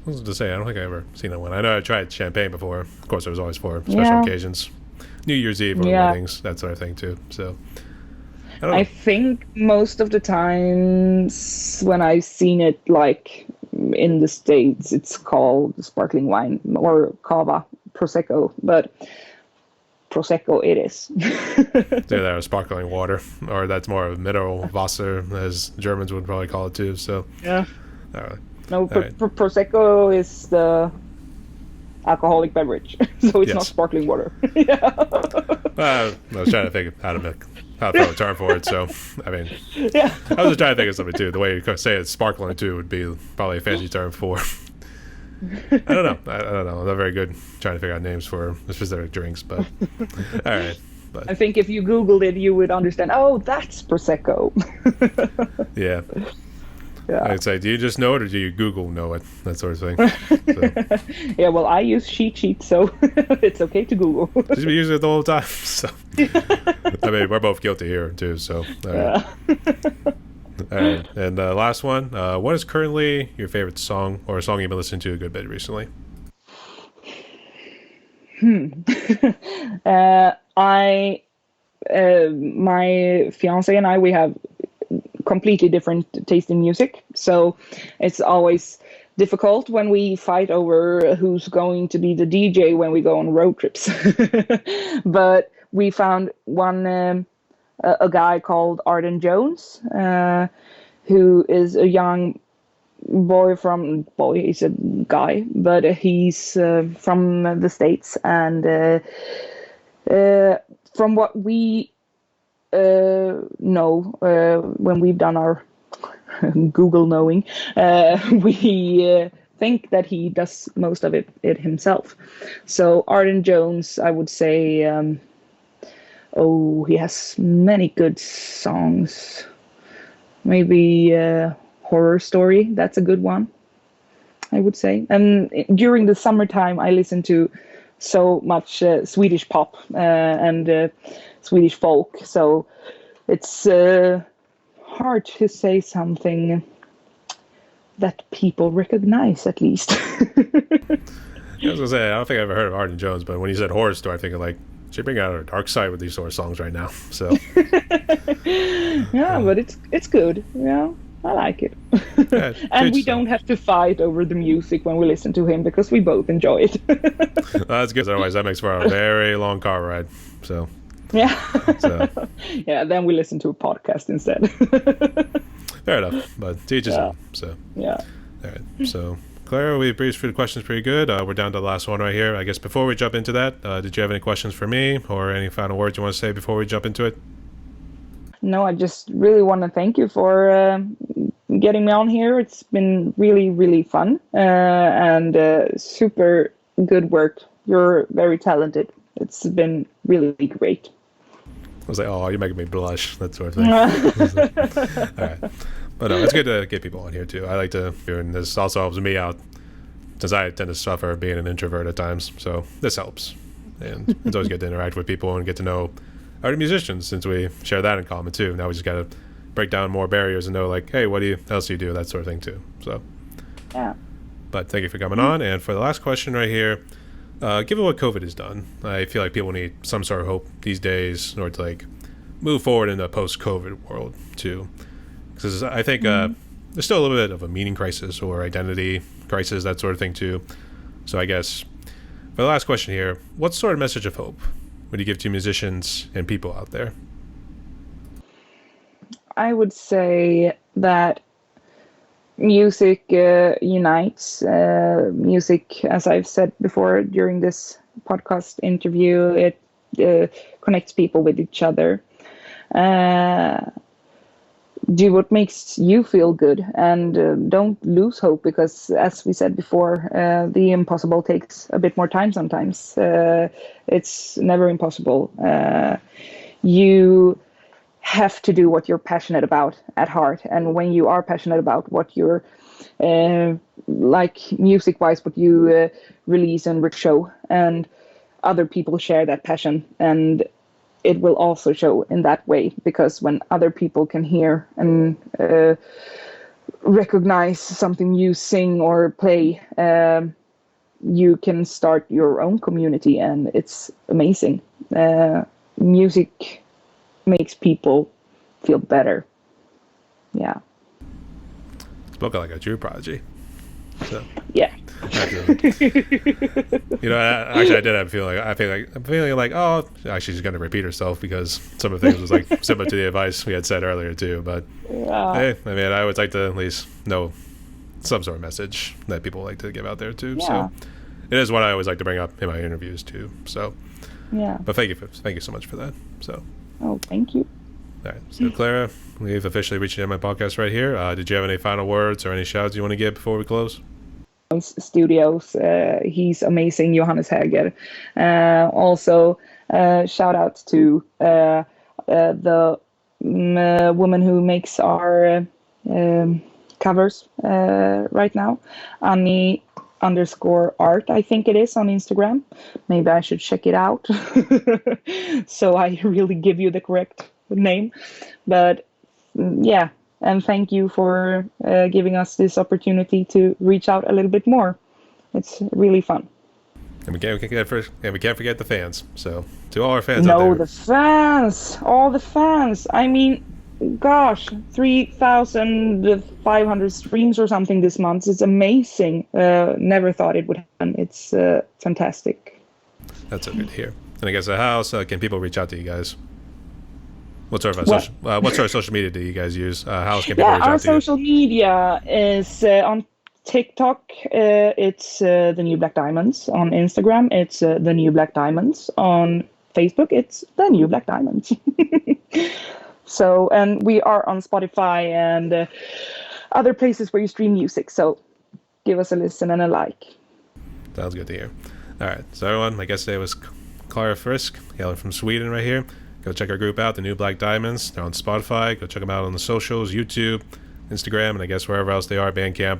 was to say, I don't think I ever seen that one. I know I tried champagne before. Of course, it was always for special Yeah. occasions, New Year's Eve or Yeah. weddings, that sort of thing too. So I don't I know. think most of the times when I've seen it, like in the States, it's called sparkling wine or cava, Prosecco, but Prosecco it is. Either that or sparkling water, or that's more of mineral Wasser, as Germans would probably call it too. So, Yeah. uh, No, right. Prosecco is the alcoholic beverage, so it's not Yes. sparkling water. Yeah. I was trying to think of how to throw a term for it. So, I mean, Yeah. I was just trying to think of something too. The way you say it's sparkling too would be probably a fancy term for. I don't know. I don't know. I'm not very good trying to figure out names for specific drinks, but all right. I But think if you Googled it, you would understand. Oh, that's Prosecco. yeah, Yeah. I'd say, do you just know it or do you Google know it? That sort of thing. So, Yeah, well, I use cheat sheet, so it's okay to Google. just be using it the whole time. So, I mean, we're both guilty here too. So, all right. All right. And last one. What is currently your favorite song or a song you've been listening to a good bit recently? My fiance and I, we have completely different taste in music, so it's always difficult when we fight over who's going to be the DJ when we go on road trips. But we found a guy called Arden Jones, who is a young he's a guy, but he's from the States, and from what we know, when we've done our Google knowing, we think that he does most of it himself. So Arden Jones, I would say, he has many good songs. Maybe Horror Story, that's a good one, I would say. And during the summertime, I listen to so much Swedish pop and Swedish folk, so it's hard to say something that people recognize, at least. I was gonna say, I don't think I've ever heard of Arden Jones, but when you said Horror Story, I'm thinking like, she bring out her dark side with these sort of songs right now. So yeah, but it's good. Yeah, I like it. yeah, and we don't have to fight over the music when we listen to him because we both enjoy it. Well, that's good. Otherwise, that makes for a very long car ride. So yeah, so. Yeah. Then we listen to a podcast instead. Fair enough, but teaches them. So yeah. All right. So Klara, we breezed through the questions pretty good. We're down to the last one right here. I guess before we jump into that, did you have any questions for me or any final words you want to say before we jump into it? No, I just really want to thank you for getting me on here. It's been really, really fun and super good work. You're very talented. It's been really great. I was like, oh, you're making me blush, that sort of thing. All right. But no, it's good to get people on here too. I like to, and this also helps me out since I tend to suffer being an introvert at times. So this helps. And it's always good to interact with people and get to know other musicians since we share that in common too. Now we just got to break down more barriers and know like, hey, what else do you do? That sort of thing too. So, yeah. But thank you for coming on. And for the last question right here, given what COVID has done, I feel like people need some sort of hope these days in order to like move forward in a post-COVID world too. Because I think there's still a little bit of a meaning crisis or identity crisis, that sort of thing too. So I guess for the last question here, what sort of message of hope would you give to musicians and people out there? I would say that music unites. Music, as I've said before during this podcast interview, it connects people with each other. Do what makes you feel good and don't lose hope, because as we said before, the impossible takes a bit more time sometimes. It's never impossible. You have to do what you're passionate about at heart, and when you are passionate about what you're like music wise, what you release and show, and other people share that passion, and it will also show in that way, because when other people can hear and recognize something you sing or play, you can start your own community, and it's amazing. Music makes people feel better. Yeah. Spoken like a true prodigy. So. Yeah. You know, actually, I did have a feeling. I'm feeling like, oh, actually, she's going to repeat herself because some of the things was like similar to the advice we had said earlier too. But hey, I mean, I would like to at least know some sort of message that people like to give out there too. Yeah. So it is what I always like to bring up in my interviews too. So yeah. But thank you so much for that. So. Oh, thank you. All right. So Klara, we've officially reached the end of my podcast right here. Did you have any final words or any shouts you want to give before we close? Studios, he's amazing, Johannes Häger. Also shout out to the woman who makes our covers right now, Annie_art, I think it is, on Instagram. Maybe I should check it out so I really give you the correct name. But yeah, and thank you for giving us this opportunity to reach out a little bit more. It's really fun. And we can't forget the fans. So to all our fans out there. No, the fans, all the fans. I mean, gosh, 3,500 streams or something this month. It's amazing. Never thought it would happen. It's fantastic. That's so good to hear. And I guess how else can people reach out to you guys? What? What sort of social media do you guys use? How else can people Yeah, reach our out to you? social media is on TikTok. It's the New Black Diamonds. On Instagram, it's the New Black Diamonds. On Facebook, it's the New Black Diamonds. So, and we are on Spotify and other places where you stream music. So, give us a listen and a like. Sounds good to hear. All right, so everyone, my guest today was Klara Frisk, hailing from Sweden right here. Go check our group out, the New Black Diamonds. They're on Spotify. Go check them out on the socials, YouTube, Instagram, and I guess wherever else they are, Bandcamp.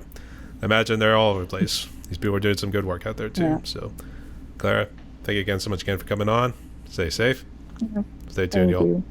I imagine they're all over the place. These people are doing some good work out there too. Yeah. So, Klara, thank you again so much again for coming on. Stay safe. Yeah. Stay tuned, Thank y'all. you.